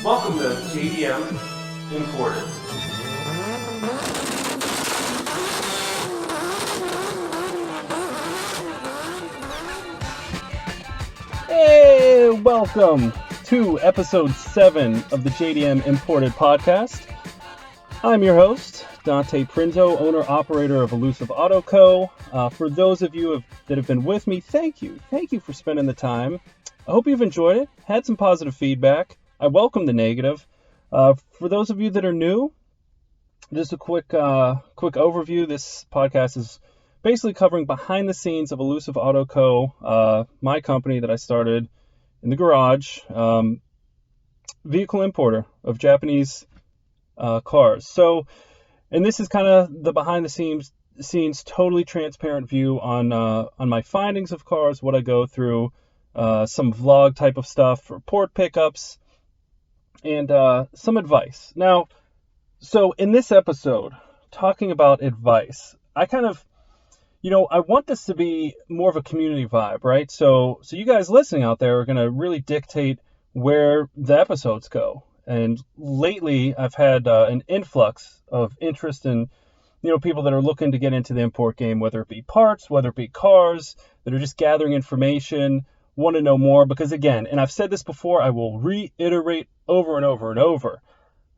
Welcome to JDM Imported. Hey, welcome to episode 7 of the JDM Imported podcast. I'm your host, Dante Prinzo, owner-operator of Elusive Auto Co. For those of you that have been with me, thank you. Thank you for spending the time. I hope you've enjoyed it, had some positive feedback. I welcome the negative. For those of you that are new, just a quick overview. This podcast is basically covering behind the scenes of Elusive Auto Co., my company that I started in the garage, vehicle importer of Japanese cars. So, and this is kind of the behind the scenes, totally transparent view on my findings of cars, what I go through, some vlog type of stuff for port pickups, and some advice. Now, so in this episode, talking about advice, I kind of, I want this to be more of a community vibe, right? So you guys listening out there are going to really dictate where the episodes go. And lately, I've had an influx of interest in, people that are looking to get into the import game, whether it be parts, whether it be cars, that are just gathering information, want to know more. Because again, and I've said this before, I will reiterate over and over and over.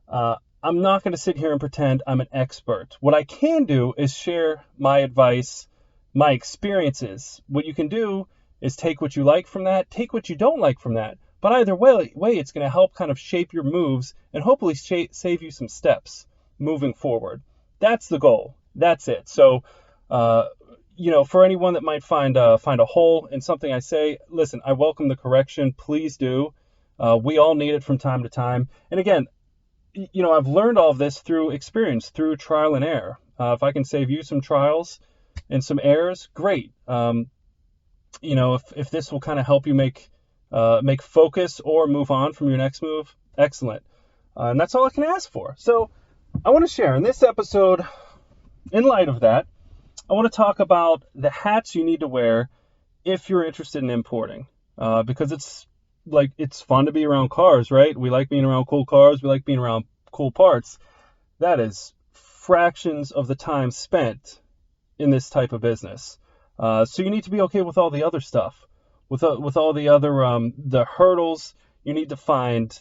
I'm not going to sit here and pretend I'm an expert. What I can do is share my advice, my experiences. What you can do is take what you like from that, take what you don't like from that. But either way, it's going to help kind of shape your moves and hopefully save you some steps moving forward. That's the goal. That's it. So, for anyone that might find a hole in something I say, listen, I welcome the correction. Please do. We all need it from time to time. And again, I've learned all of this through experience, through trial and error. If I can save you some trials and some errors, great. If this will kind of help you make focus or move on from your next move, excellent. And that's all I can ask for. So I want to share in this episode, in light of that, I want to talk about the hats you need to wear if you're interested in importing, because it's fun to be around cars, right? We like being around cool cars. We like being around cool parts. That is fractions of the time spent in this type of business. So you need to be okay with all the other stuff, with all the other the hurdles. You need to find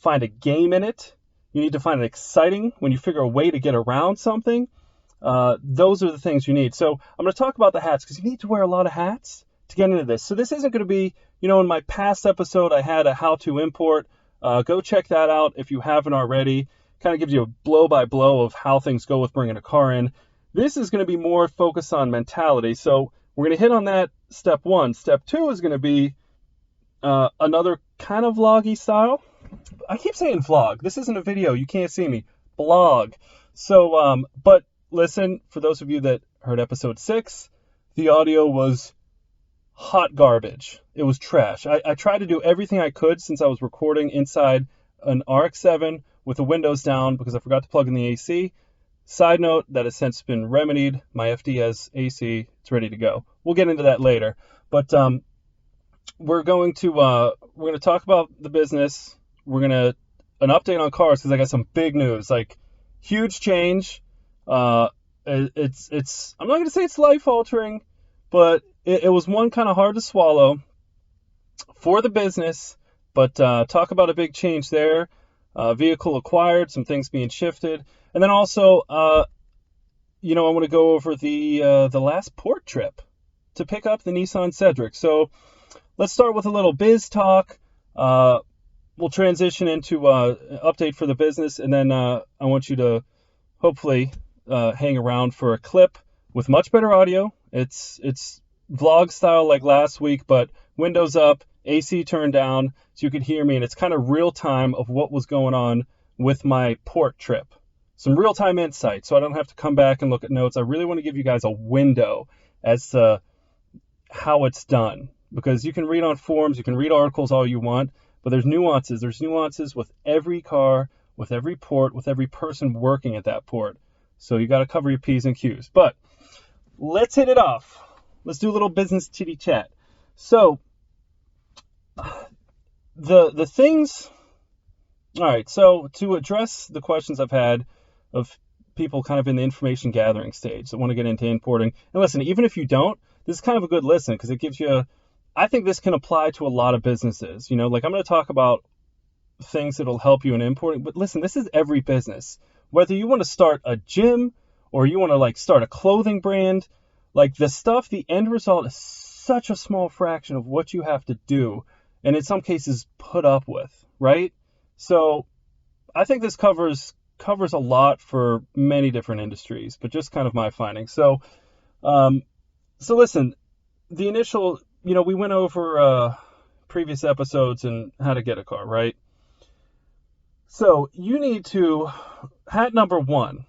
a game in it. You need to find it exciting when you figure a way to get around something. Those are the things you need. So I'm going to talk about the hats because you need to wear a lot of hats to get into this. So this isn't going to be, in my past episode, I had a how to import. Go check that out if you haven't already. Kind of gives you a blow by blow of how things go with bringing a car in. This is going to be more focused on mentality. So we're going to hit on that step 1. Step 2 is going to be another kind of vloggy style. I keep saying vlog. This isn't a video. You can't see me. Blog. So, but listen, for those of you that heard episode 6, the audio was hot garbage. It was trash. I tried to do everything I could since I was recording inside an RX-7 with the windows down because I forgot to plug in the AC. Side note, that has since been remedied. My FD has AC. It's ready to go. We'll get into that later. But we're going to talk about the business. We're an update on cars because I got some big news, like huge change. It's I'm not going to say it's life altering, but it was one kind of hard to swallow for the business. But talk about a big change there. Vehicle acquired, some things being shifted, and then also, I want to go over the last port trip to pick up the Nissan Cedric. So let's start with a little biz talk. We'll transition into an update for the business, and then I want you to hopefully hang around for a clip with much better audio. It's vlog style like last week, but windows up, AC turned down, so you could hear me, and it's kind of real time of what was going on with my port trip. Some real time insight, so I don't have to come back and look at notes. I really want to give you guys a window as to how it's done, because you can read on forums, you can read articles all you want, but there's nuances. There's nuances with every car, with every port, with every person working at that port. So you got to cover your P's and Q's. But let's hit it off. let's do a little business chitty chat. So the things. All right. So to address the questions I've had of people kind of in the information gathering stage that want to get into importing, and listen, even if you don't, this is kind of a good listen because it gives you. I think this can apply to a lot of businesses. Like I'm going to talk about things that'll help you in importing, but listen, this is every business. Whether you want to start a gym or you want to like start a clothing brand, like the end result is such a small fraction of what you have to do, and in some cases put up with, right? So I think this covers a lot for many different industries, but just kind of my findings. So listen, the initial, we went over previous episodes and how to get a car, right? So you need to, hat number one,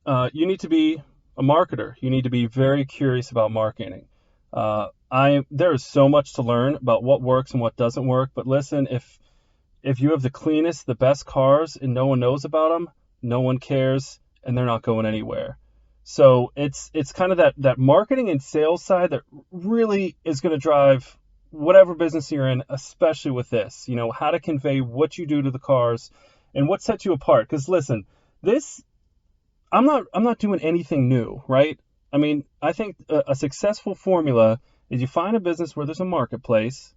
you need to be a marketer. You need to be very curious about marketing. There is so much to learn about what works and what doesn't work, but listen, if you have the cleanest, the best cars and no one knows about them, no one cares and they're not going anywhere. So it's kind of that marketing and sales side that really is going to drive whatever business you're in, especially with this, how to convey what you do to the cars and what sets you apart. Because listen, I'm not doing anything new, right? I mean, I think a successful formula is you find a business where there's a marketplace,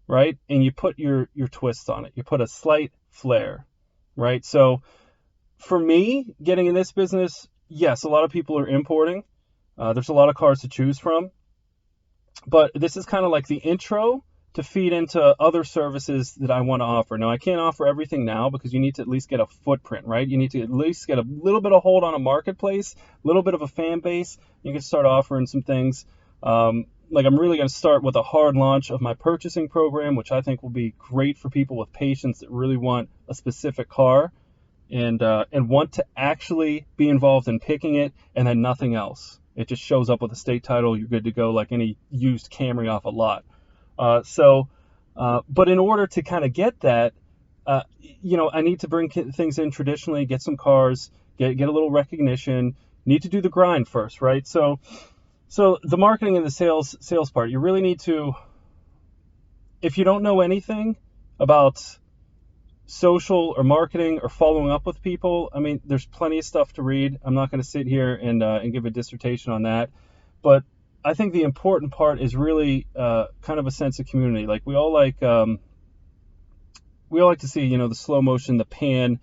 right? And you put your twist on it. You put a slight flair, right? So for me, getting in this business, yes, a lot of people are importing. There's a lot of cars to choose from. But this is kind of like the intro to feed into other services that I want to offer. Now, I can't offer everything now because you need to at least get a footprint, right? You need to at least get a little bit of hold on a marketplace, a little bit of a fan base. You can start offering some things. Like I'm really going to start with a hard launch of my purchasing program, which I think will be great for people with patience that really want a specific car and want to actually be involved in picking it and then nothing else. It just shows up with a state title. You're good to go like any used Camry off a lot. But in order to kind of get that, I need to bring things in traditionally, get some cars, get a little recognition, need to do the grind first, right? So the marketing and the sales part, you really need to, if you don't know anything about social or marketing or following up with people, I mean, there's plenty of stuff to read. I'm not going to sit here and give a dissertation on that, but I think the important part is really kind of a sense of community. Like we all like to see, the slow motion, the pan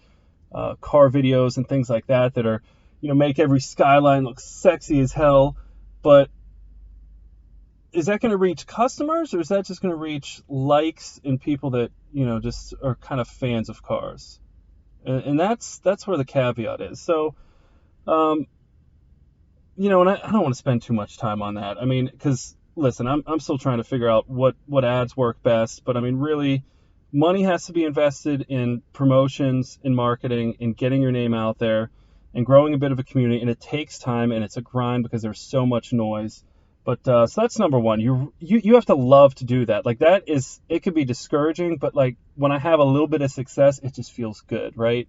car videos and things like that are, make every skyline look sexy as hell. But is that going to reach customers or is that just going to reach likes and people that, just are kind of fans of cars? And that's where the caveat is. So, and I don't want to spend too much time on that. I mean, because listen, I'm still trying to figure out what ads work best. But I mean, really, money has to be invested in promotions, in marketing, in getting your name out there and growing a bit of a community. And it takes time and it's a grind because there's so much noise. But so that's number one. You have to love to do that. Like it could be discouraging, but like when I have a little bit of success, it just feels good, right?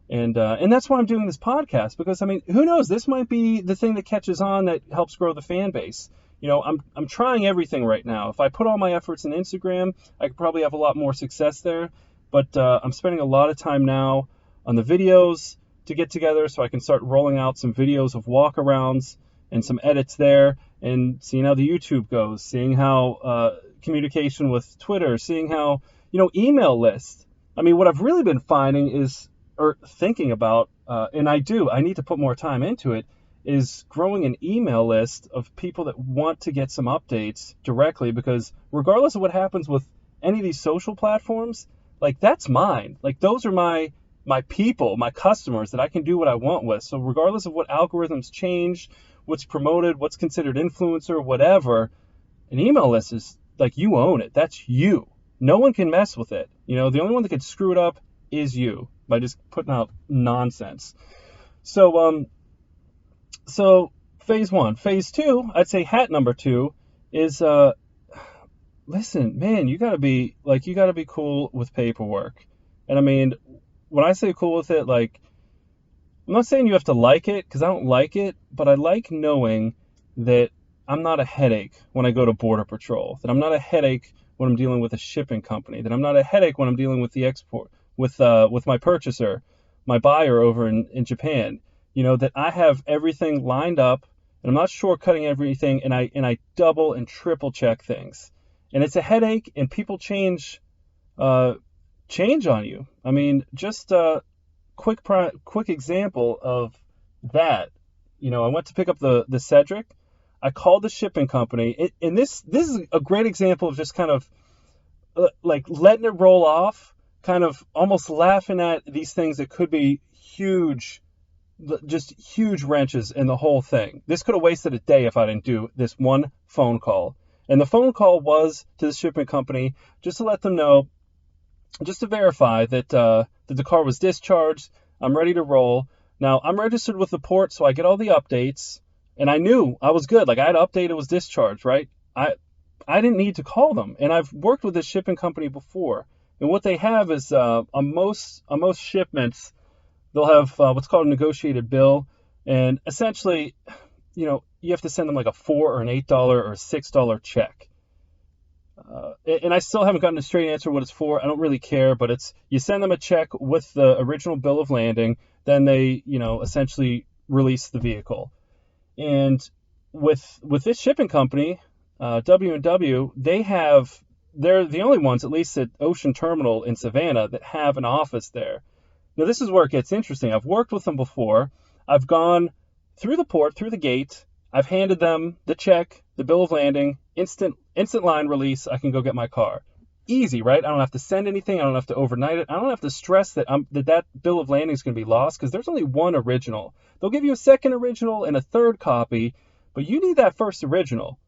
And that's why I'm doing this podcast because I mean, who knows? This might be the thing that catches on that helps grow the fan base. I'm trying everything right now. If I put all my efforts in Instagram, I could probably have a lot more success there. But I'm spending a lot of time now on the videos to get together so I can start rolling out some videos of walkarounds and some edits there and seeing how the YouTube goes, seeing how communication with Twitter, seeing how, email lists. I mean, what I've really been finding is, or thinking about, and I need to put more time into it, is growing an email list of people that want to get some updates directly because regardless of what happens with any of these social platforms, like that's mine. Like those are my people, my customers that I can do what I want with. So regardless of what algorithms change, what's promoted, what's considered influencer, whatever, an email list is like you own it. That's you. No one can mess with it. The only one that could screw it up is you by just putting out nonsense. So phase one. Phase two, I'd say hat number two is listen, man, you gotta be cool with paperwork. And I mean, when I say cool with it, like I'm not saying you have to like it because I don't like it, but I like knowing that I'm not a headache when I go to Border Patrol, that I'm not a headache when I'm dealing with a shipping company, that I'm not a headache when I'm dealing with the export, with my purchaser, my buyer over in Japan. That I have everything lined up, and I'm not shortcutting everything, and I double and triple check things. And it's a headache, and people change on you. I mean, just a quick example of that. I went to pick up the Cedric. I called the shipping company, and this is a great example of just kind of like letting it roll off, kind of almost laughing at these things that could be huge, just huge wrenches in the whole thing. This could have wasted a day if I didn't do this one phone call. And the phone call was to the shipping company just to let them know, just to verify that the car was discharged. I'm ready to roll. Now, I'm registered with the port, so I get all the updates. And I knew I was good. Like, I had updated it was discharged, right? I didn't need to call them. And I've worked with this shipping company before. And what they have is on most shipments, they'll have what's called a negotiated bill. And essentially, you have to send them like a $4 or an $8 or a $6 check. And I still haven't gotten a straight answer what it's for. I don't really care, but you send them a check with the original bill of landing, then they, essentially release the vehicle. And with this shipping company, W&W, they're the only ones, at least at Ocean Terminal in Savannah, that have an office there. Now, this is where it gets interesting. I've worked with them before. I've gone through the port, through the gate. I've handed them the check, the bill of landing, instant line release. I can go get my car. Easy, right? I don't have to send anything. I don't have to overnight it. I don't have to stress that that bill of landing is going to be lost, because there's only one original. They'll give you a second original and a third copy, but you need that first original.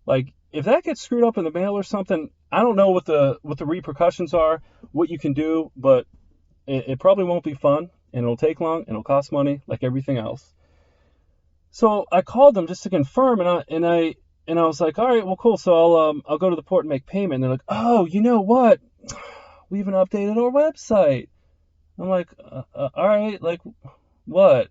Like, if that gets screwed up in the mail or something, I don't know what the repercussions are, what you can do, but it probably won't be fun, and it'll take long, and it'll cost money, like everything else. So I called them just to confirm, and I was like, all right, well, cool. So I'll go to the port and make payment. And they're like, oh, you know what? We haven't updated our website. I'm like, all right, like what?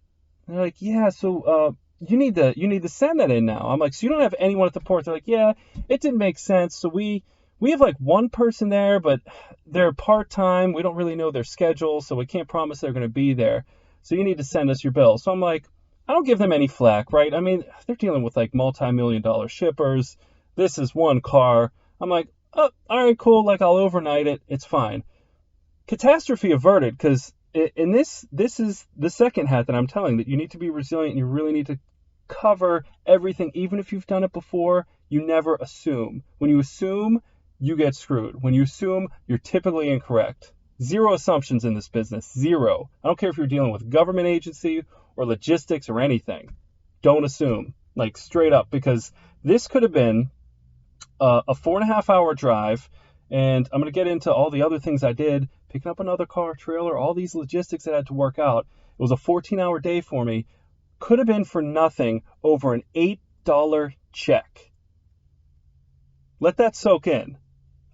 And they're like, yeah. So you need to send that in now. I'm like, so you don't have anyone at the port? They're like, yeah, it didn't make sense. So we have like one person there, but they're part-time. We don't really know their schedule, so we can't promise they're going to be there. So you need to send us your bill. So I'm like, I don't give them any flack, right? I mean, they're dealing with like multi-million-dollar shippers. This is one car. I'm like, oh, all right, cool. Like, I'll overnight it. It's fine. Catastrophe averted, because in this is the second hat that I'm telling, that you need to be resilient. And you really need to cover everything. Even if you've done it before, you never assume. When you assume, you get screwed. When you assume, you're typically incorrect. Zero assumptions in this business. Zero. I don't care if you're dealing with a government agency or logistics or anything. Don't assume, like straight up, because this could have been a 4.5 hour drive, and I'm going to get into all the other things I did, picking up another car, trailer, all these logistics that I had to work out. It was a 14-hour day for me. Could have been for nothing over an $8 check. Let that soak in.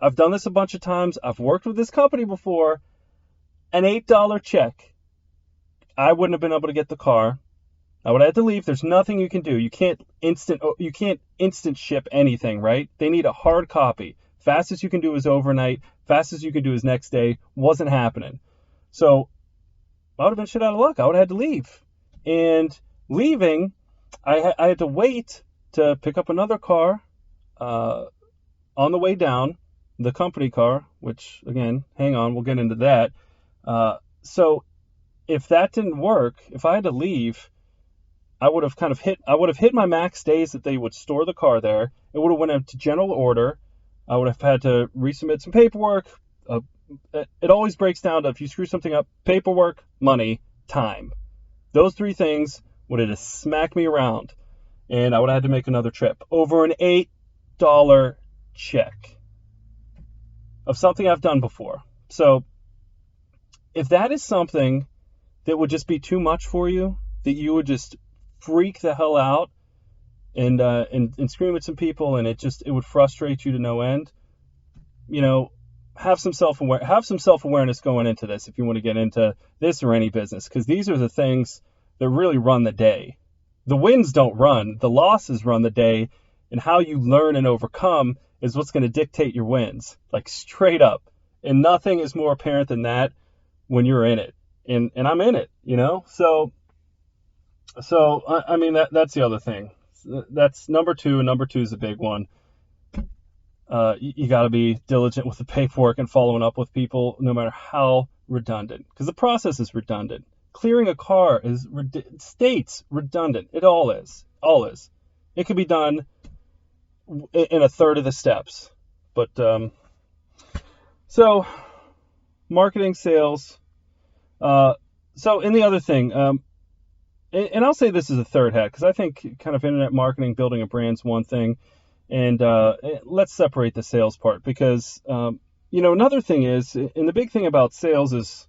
I've done this a bunch of times. I've worked with this company before. An $8 check. I wouldn't have been able to get the car. I would have had to leave. There's nothing you can do. You can't instant ship anything, right? They need a hard copy. Fastest you can do is overnight. Fastest you can do is next day. Wasn't happening. So I would have been shit out of luck. I would have had to leave. And leaving, I had to wait to pick up another car on the way down, the company car, which, again, hang on, we'll get into that. So if that didn't work, if I had to leave, I would have hit my max days that they would store the car there. It would have went into general order. I would have had to resubmit some paperwork. It always breaks down to, if you screw something up, paperwork, money, time. Those three things would have just smacked me around, and I would have had to make another trip over an $8 check of something I've done before. So if that is something that would just be too much for you, that you would just freak the hell out and scream at some people, and it would frustrate you to no end, have some self-awareness going into this if you want to get into this or any business, because these are the things that really run the day. The wins don't run, the losses run the day, And how you learn and overcome is what's going to dictate your wins, like straight up. And nothing is more apparent than that when you're in it. And I'm in it, So I mean, that's the other thing. That's number two, and number two is a big one. You got to be diligent with the paperwork and following up with people, no matter how redundant, because the process is redundant. Clearing a car is states redundant. It all is. It can be done in a third of the steps. But so marketing, sales. And the other thing, and I'll say this is a third hat, because I think kind of internet marketing, building a brand's one thing. And let's separate the sales part, because another thing is, and the big thing about sales is,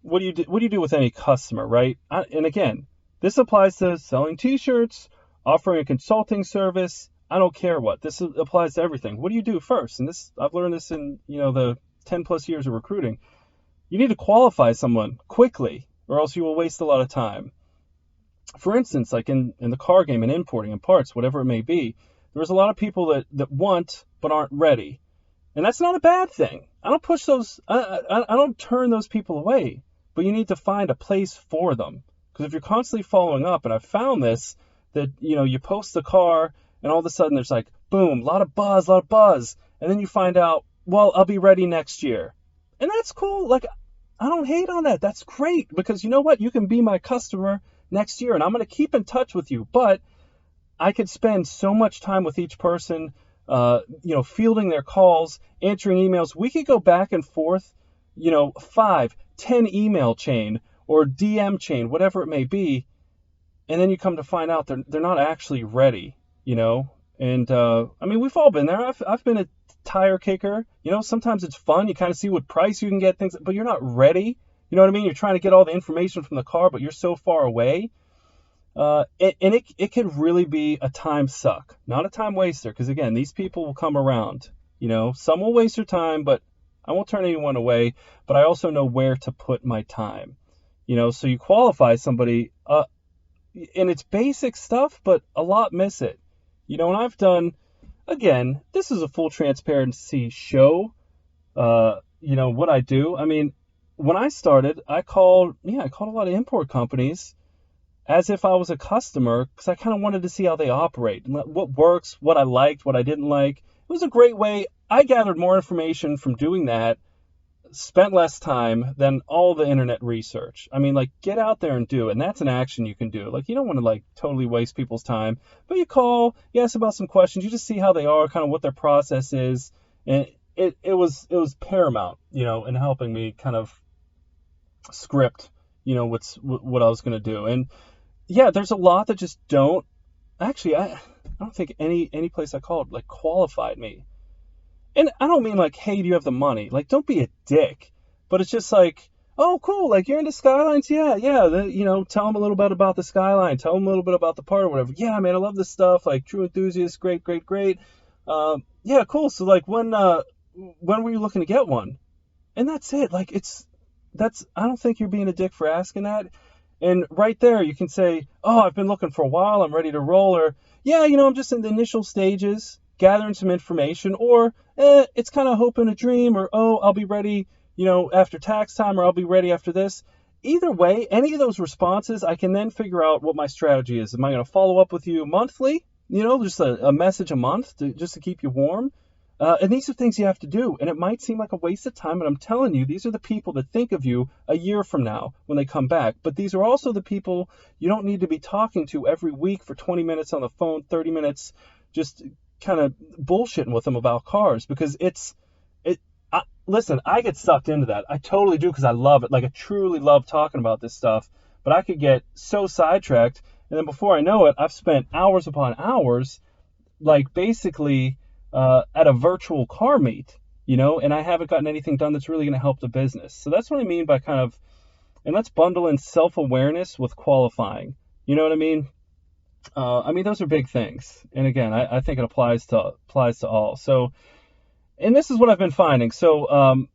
what do you do with any customer, right? And again, this applies to selling T-shirts, offering a consulting service. I don't care what. This applies to everything. What do you do first? And I've learned this in the 10 plus years of recruiting. You need to qualify someone quickly, or else you will waste a lot of time. For instance, like in the car game and importing and parts, whatever it may be, there's a lot of people that want but aren't ready. And that's not a bad thing. I don't push those, I don't turn those people away, but you need to find a place for them. Because if you're constantly following up, and I've found this, that, you post the car and all of a sudden there's like, boom, a lot of buzz. And then you find out, well, I'll be ready next year. And that's cool. Like, I don't hate on that. That's great, because you know what? You can be my customer next year, and I'm going to keep in touch with you. But I could spend so much time with each person, fielding their calls, answering emails. We could go back and forth, 5, 10 email chain or DM chain, whatever it may be. And then you come to find out they're not actually ready, And I mean, we've all been there. I've been a tire kicker. Sometimes it's fun. You kind of see what price you can get things, but you're not ready. You know what I mean? You're trying to get all the information from the car, but you're so far away. And it could really be a time suck, not a time waster. Because again, these people will come around. Some will waste your time, but I won't turn anyone away. But I also know where to put my time. So you qualify somebody, and it's basic stuff, but a lot miss it. And I've done, again, this is a full transparency show. What I do. I mean, when I started, I called a lot of import companies as if I was a customer, because I kind of wanted to see how they operate, what works, what I liked, what I didn't like. It was a great way. I gathered more information from doing that, spent less time than all the internet research. I mean, like, get out there and do it. And that's an action you can do. Like, you don't want to totally waste people's time, but you call, you ask about some questions, you just see how they are, kind of what their process is. And it was paramount, in helping me kind of script, what I was going to do. And yeah, there's a lot that just don't. Actually, I don't think any place I called qualified me. And I don't mean hey, do you have the money? Don't be a dick. But it's just oh, cool. You're into Skylines? Yeah. Tell them a little bit about the Skyline. Tell them a little bit about the part or whatever. Yeah, man, I love this stuff. True enthusiast. Great. Yeah, cool. So when were you looking to get one? And that's it. I don't think you're being a dick for asking that. And right there, you can say, oh, I've been looking for a while. I'm ready to roll. Or, yeah, I'm just in the initial stages, gathering some information. Or, it's kind of hope and a dream. Or, oh, I'll be ready, after tax time. Or I'll be ready after this. Either way, any of those responses, I can then figure out what my strategy is. Am I going to follow up with you monthly? Just a message a month just to keep you warm? And these are things you have to do. And it might seem like a waste of time, but I'm telling you, these are the people that think of you a year from now when they come back. But these are also the people you don't need to be talking to every week for 20 minutes on the phone, 30 minutes, just kind of bullshitting with them about cars. Because listen, I get sucked into that. I totally do, because I love it. I truly love talking about this stuff. But I could get so sidetracked. And then before I know it, I've spent hours upon hours, basically at a virtual car meet, and I haven't gotten anything done that's really going to help the business. So that's what I mean by and let's bundle in self-awareness with qualifying. You know what I mean? Those are big things. And again, I think it applies to all. So, and this is what I've been finding. So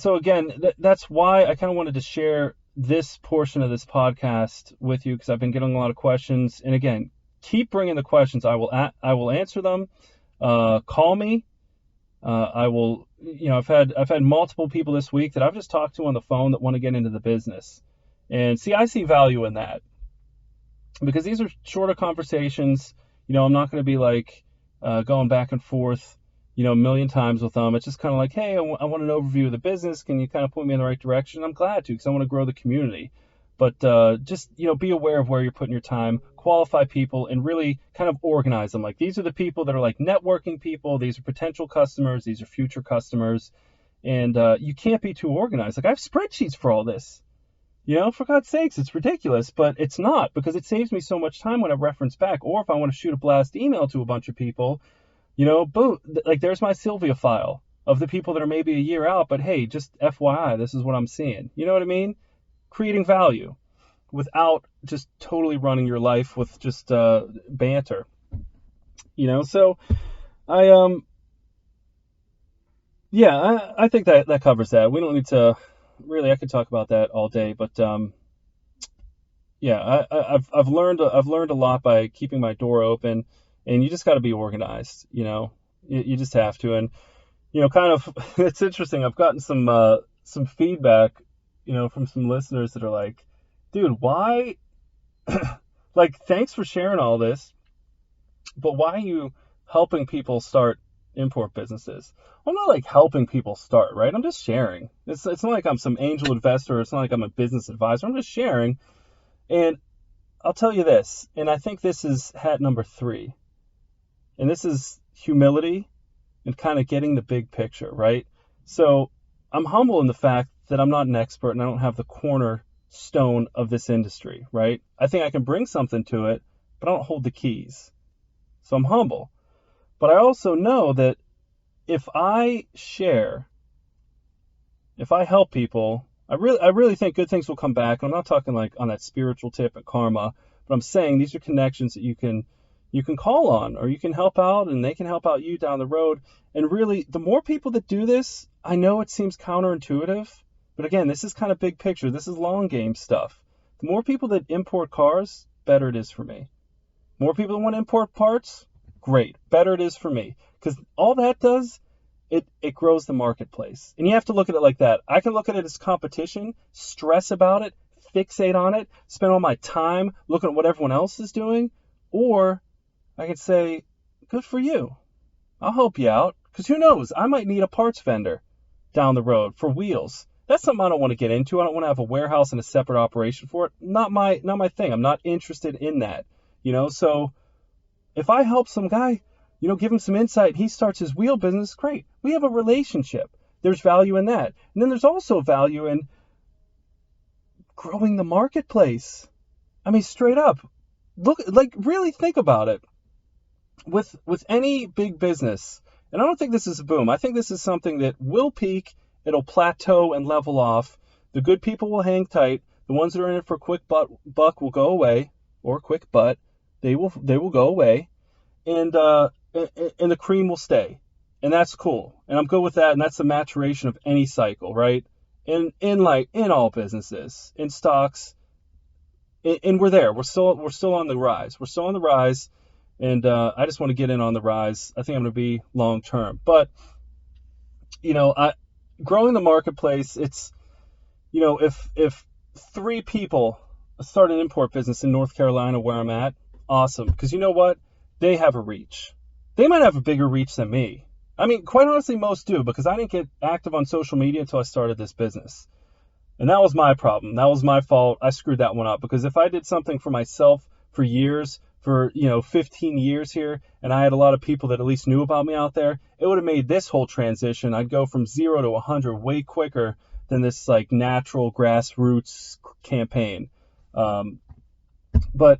again, that's why I kind of wanted to share this portion of this podcast with you, because I've been getting a lot of questions. And again, keep bringing the questions. I will answer them. Call me. I will, I've had multiple people this week that I've just talked to on the phone that want to get into the business. And see, I see value in that because these are shorter conversations. I'm not going to be like going back and forth, a million times with them. It's just kind of like, hey, I want an overview of the business. Can you kind of point me in the right direction? I'm glad to, because I want to grow the community. But just, be aware of where you're putting your time, qualify people, and really kind of organize them. Like, these are the people that are like networking people. These are potential customers. These are future customers. And you can't be too organized. Like, I have spreadsheets for all this. For God's sakes, it's ridiculous. But it's not, because it saves me so much time when I reference back. Or if I want to shoot a blast email to a bunch of people, boom, like there's my Sylvia file of the people that are maybe a year out. But hey, just FYI, this is what I'm seeing. You know what I mean? Creating value without just totally running your life with just banter, so I think that covers that. We don't need to really, I could talk about that all day, but I've learned a lot by keeping my door open, and you just got to be organized. You just have to. And kind of it's interesting, I've gotten some feedback from some listeners that are like, dude, why, like, thanks for sharing all this, but why are you helping people start import businesses? I'm not like helping people start, right? I'm just sharing. It's not like I'm some angel investor. It's not like I'm a business advisor. I'm just sharing. And I'll tell you this, and I think this is hat number 3, and this is humility and kind of getting the big picture, right? So I'm humble in the fact that I'm not an expert and I don't have the cornerstone of this industry, right? I think I can bring something to it, but I don't hold the keys. So I'm humble. But I also know that if I share, if I help people, I really think good things will come back. I'm not talking like on that spiritual tip at karma, but I'm saying these are connections that you can call on, or you can help out, and they can help out you down the road. And really, the more people that do this, I know it seems counterintuitive, but again, this is kind of big picture. This is long game stuff. The more people that import cars, better it is for me. More people that want to import parts, great. Better it is for me. Because all that does, it grows the marketplace. And you have to look at it like that. I can look at it as competition, stress about it, fixate on it, spend all my time looking at what everyone else is doing. Or I could say, good for you. I'll help you out. Because who knows? I might need a parts vendor down the road for wheels. That's something I don't want to get into. I don't want to have a warehouse and a separate operation for it. Not my thing. I'm not interested in that. So if I help some guy, give him some insight, he starts his wheel business, great. We have a relationship. There's value in that. And then there's also value in growing the marketplace. I mean, straight up. Look, like, really think about it. With any big business, and I don't think this is a boom. I think this is something that will peak. It'll plateau and level off. The good people will hang tight. The ones that are in it for a quick buck will go away, or quick butt. They will go away, and the cream will stay, and that's cool. And I'm good with that. And that's the maturation of any cycle, right? In all businesses, in stocks, and we're there. We're still on the rise. We're still on the rise. And I just want to get in on the rise. I think I'm going to be long term. But, growing the marketplace, it's, if 3 people start an import business in North Carolina where I'm at, awesome. Because you know what? They have a reach. They might have a bigger reach than me. I mean, quite honestly, most do, because I didn't get active on social media until I started this business. And that was my problem. That was my fault. I screwed that one up, because if I did something for myself for years, for 15 years here, and I had a lot of people that at least knew about me out there, it would have made this whole transition. I'd go from 0 to 100 way quicker than this like natural grassroots campaign. But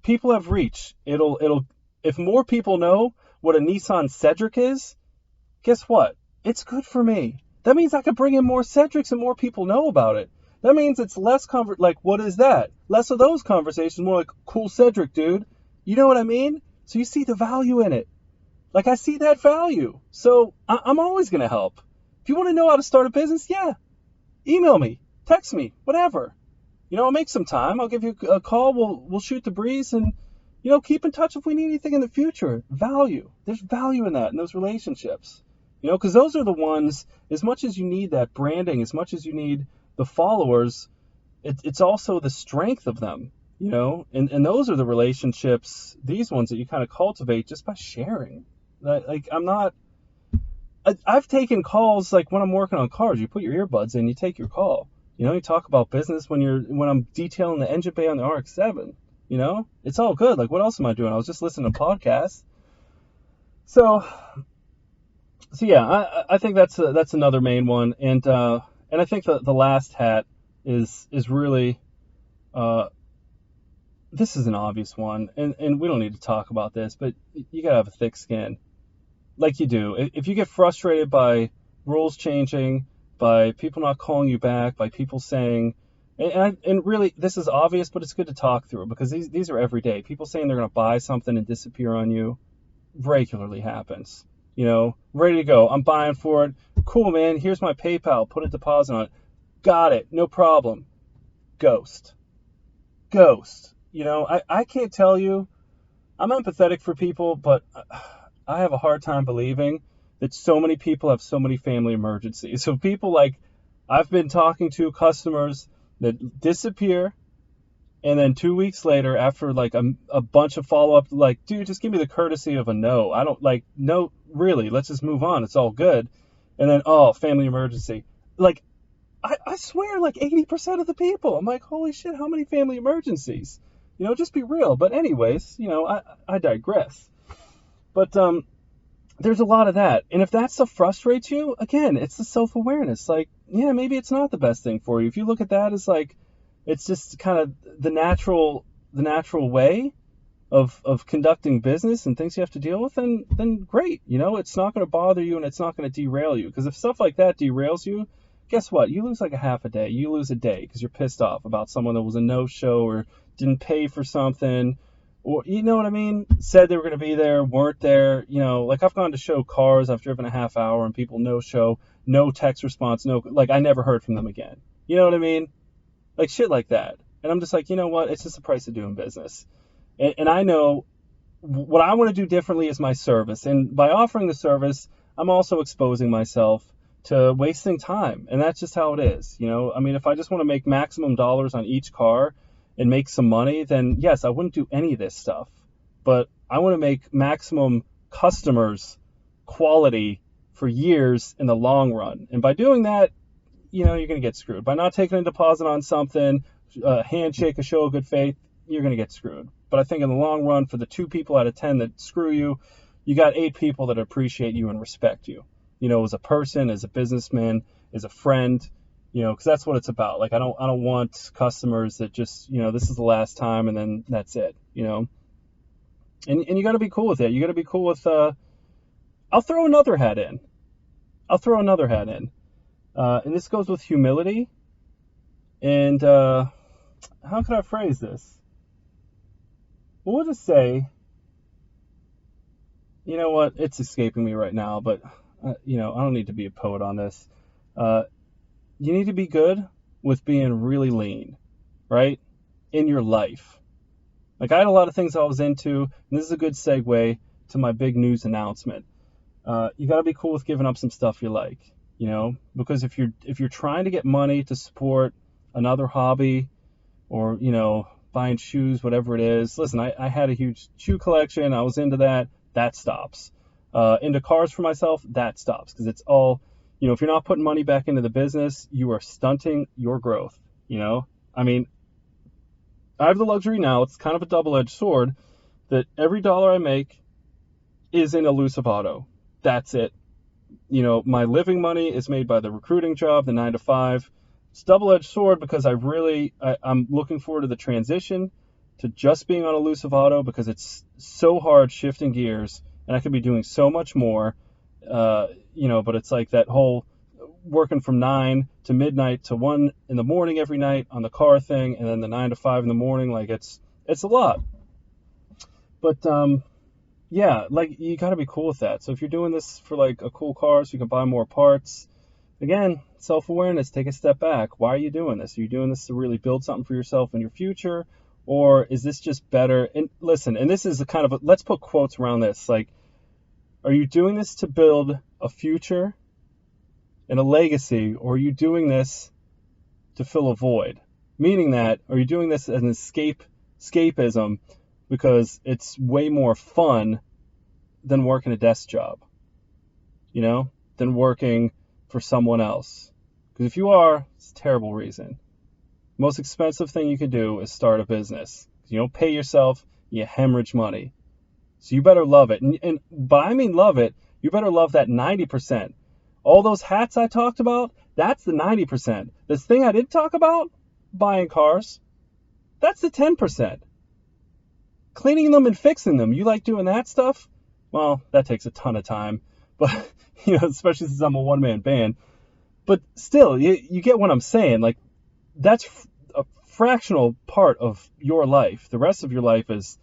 people have reach. It'll if more people know what a Nissan Cedric is, guess what? It's good for me. That means I could bring in more Cedrics and more people know about it. That means it's less like, what is that? Less of those conversations, more like, cool Cedric, dude. You know what I mean? So you see the value in it. Like, I see that value. So I'm always going to help. If you want to know how to start a business, yeah. Email me, text me, whatever. I'll make some time. I'll give you a call. We'll shoot the breeze, and Keep in touch if we need anything in the future. Value. There's value in that, in those relationships. Because those are the ones, as much as you need that branding, as much as you need the followers, it's also the strength of them, and those are the relationships, these ones that you kind of cultivate just by sharing. Like, I've taken calls, like when I'm working on cars, you put your earbuds in, you take your call. You talk about business when I'm detailing the engine bay on the RX-7. It's all good. Like, what else am I doing? I was just listening to podcasts. So yeah, I think that's another main one, and I think the last hat is really this is an obvious one, and we don't need to talk about this, but you gotta have a thick skin, like you do. If you get frustrated by rules changing, by people not calling you back, by people saying, and really this is obvious, but it's good to talk through it, because these are everyday. People saying they're gonna buy something and disappear on you regularly happens. Ready to go. I'm buying for it. Cool, man. Here's my PayPal. Put a deposit on it. Got it. No problem. Ghost. I can't tell you. I'm empathetic for people, but I have a hard time believing that so many people have so many family emergencies. So people like, I've been talking to customers that disappear, and then 2 weeks later, after like a bunch of follow-up, like, dude, just give me the courtesy of a no. I don't like, no, really, let's just move on. It's all good. And then, oh, family emergency. Like, I swear, like 80% of the people, I'm like, holy shit, how many family emergencies? Just be real. But anyways, I digress. But there's a lot of that. And if that stuff frustrates you, again, it's the self-awareness. Like, yeah, maybe it's not the best thing for you. If you look at that as like, it's just kind of the natural way of conducting business and things you have to deal with, then great. It's not going to bother you, and it's not going to derail you. Because if stuff like that derails you, guess what? You lose like a half a day. You lose a day because you're pissed off about someone that was a no-show or didn't pay for something, or, you know what I mean? Said they were going to be there, weren't there. Like, I've gone to show cars, I've driven a half hour, and people no-show, no text response, like, I never heard from them again. You know what I mean? Like, shit like that. And I'm just like, you know what? It's just the price of doing business. And I know what I want to do differently is my service. And by offering the service, I'm also exposing myself to wasting time. And that's just how it is. If I just want to make maximum dollars on each car and make some money, then yes, I wouldn't do any of this stuff. But I want to make maximum customers quality for years in the long run. And by doing that, you're going to get screwed. By not taking a deposit on something, a handshake, a show of good faith, you're going to get screwed. But I think in the long run, for the 2 people out of 10 that screw you, you got 8 people that appreciate you and respect you, as a person, as a businessman, as a friend, because that's what it's about. Like, I don't want customers that just, this is the last time and then that's it, and you got to be cool with it. You got to be cool with, I'll throw another hat in. And this goes with humility. And how can I phrase this? Well, we'll just say, you know what? It's escaping me right now, but, I don't need to be a poet on this. You need to be good with being really lean, right? In your life. Like, I had a lot of things I was into, and this is a good segue to my big news announcement. You got to be cool with giving up some stuff you like. Because if you're trying to get money to support another hobby, or buying shoes, whatever it is, listen, I had a huge shoe collection, I was into that stops. Into cars for myself, that stops, because it's all, if you're not putting money back into the business, you are stunting your growth. I have the luxury now, it's kind of a double-edged sword, that every dollar I make is in elusive auto. That's it. My living money is made by the recruiting job, the 9 to 5. It's a double-edged sword, because I'm looking forward to the transition to just being on elusive auto, because it's so hard shifting gears, and I could be doing so much more, but it's like that whole working from 9 to midnight to 1 in the morning every night on the car thing, and then the 9 to 5 in the morning, like it's a lot. But yeah, like, you got to be cool with that. So if you're doing this for like a cool car so you can buy more parts, again, self-awareness, take a step back. Why are you doing this? Are you doing this to really build something for yourself in your future? Or is this just better? And listen, and this is a kind of, let's put quotes around this. Like, are you doing this to build a future and a legacy, or are you doing this to fill a void? Meaning that, are you doing this as an escapism because it's way more fun than working a desk job, than working for someone else? Because if you are, it's a terrible reason. Most expensive thing you can do is start a business. You don't pay yourself, you hemorrhage money. So you better love it. And by I mean love it, you better love that 90%. All those hats I talked about, that's the 90%. This thing I didn't talk about, buying cars, that's the 10%. Cleaning them and fixing them, you like doing that stuff? Well, that takes a ton of time. But, especially since I'm a one-man band. But still, you get what I'm saying. Like, that's a fractional part of your life. The rest of your life is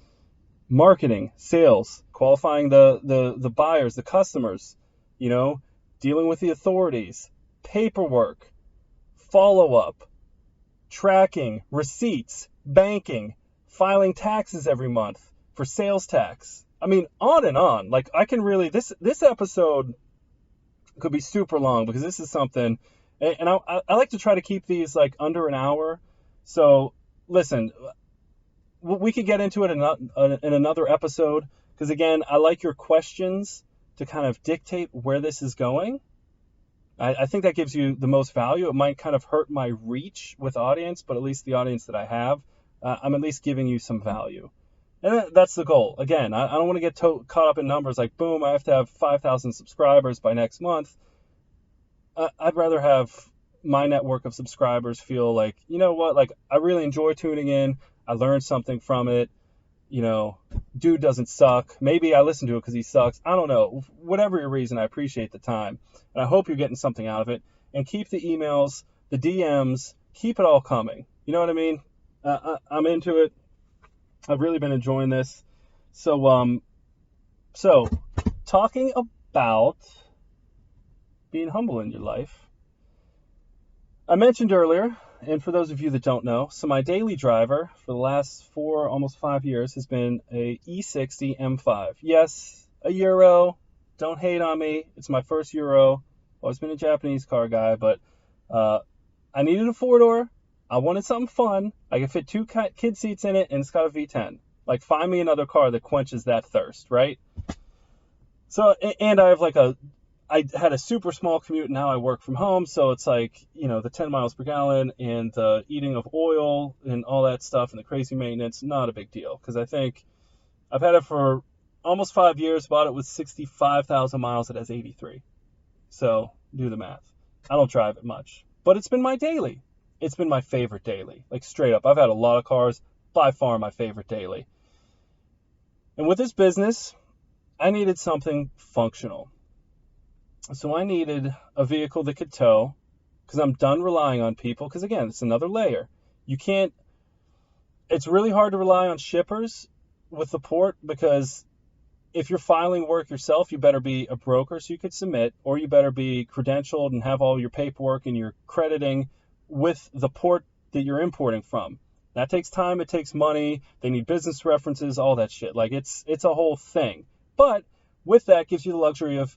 marketing, sales, qualifying the buyers, the customers, dealing with the authorities, paperwork, follow-up, tracking, receipts, banking, filing taxes every month for sales tax. I mean, on and on. Like, I can really, this episode could be super long because this is something, and I like to try to keep these like under an hour. So listen, we could get into it in another episode, because again, I like your questions to kind of dictate where this is going. I think that gives you the most value. It might kind of hurt my reach with audience, but at least the audience that I have, I'm at least giving you some value. And that's the goal. Again, I don't want to get caught up in numbers like, boom, I have to have 5,000 subscribers by next month. I'd rather have my network of subscribers feel like, you know what, like, I really enjoy tuning in. I learned something from it. Dude doesn't suck. Maybe I listen to it because he sucks. I don't know. Whatever your reason, I appreciate the time. And I hope you're getting something out of it. And keep the emails, the DMs, keep it all coming. You know what I mean? I'm into it. I've really been enjoying this. So talking about being humble in your life. I mentioned earlier, and for those of you that don't know, so my daily driver for the last 4, almost 5 years has been a E60 M5. Yes, a Euro. Don't hate on me. It's my first Euro. Always been a Japanese car guy, but I needed a 4-door. I wanted something fun. I could fit 2 kid seats in it, and it's got a V10. Like, find me another car that quenches that thirst, right? So, and I have I had a super small commute, and now I work from home, so it's like, the 10 miles per gallon and the eating of oil and all that stuff and the crazy maintenance, not a big deal, because I think I've had it for almost 5 years, bought it with 65,000 miles, it has 83. So, do the math. I don't drive it much, but it's been my daily. It's been my favorite daily, like straight up. I've had a lot of cars, by far my favorite daily. And with this business, I needed something functional. So I needed a vehicle that could tow, because I'm done relying on people, because again, it's another layer. It's really hard to rely on shippers with the port, because if you're filing work yourself, you better be a broker so you could submit, or you better be credentialed and have all your paperwork and your crediting with the port that you're importing from. That takes time, it takes money, they need business references, all that shit. Like, it's a whole thing. But with that gives you the luxury of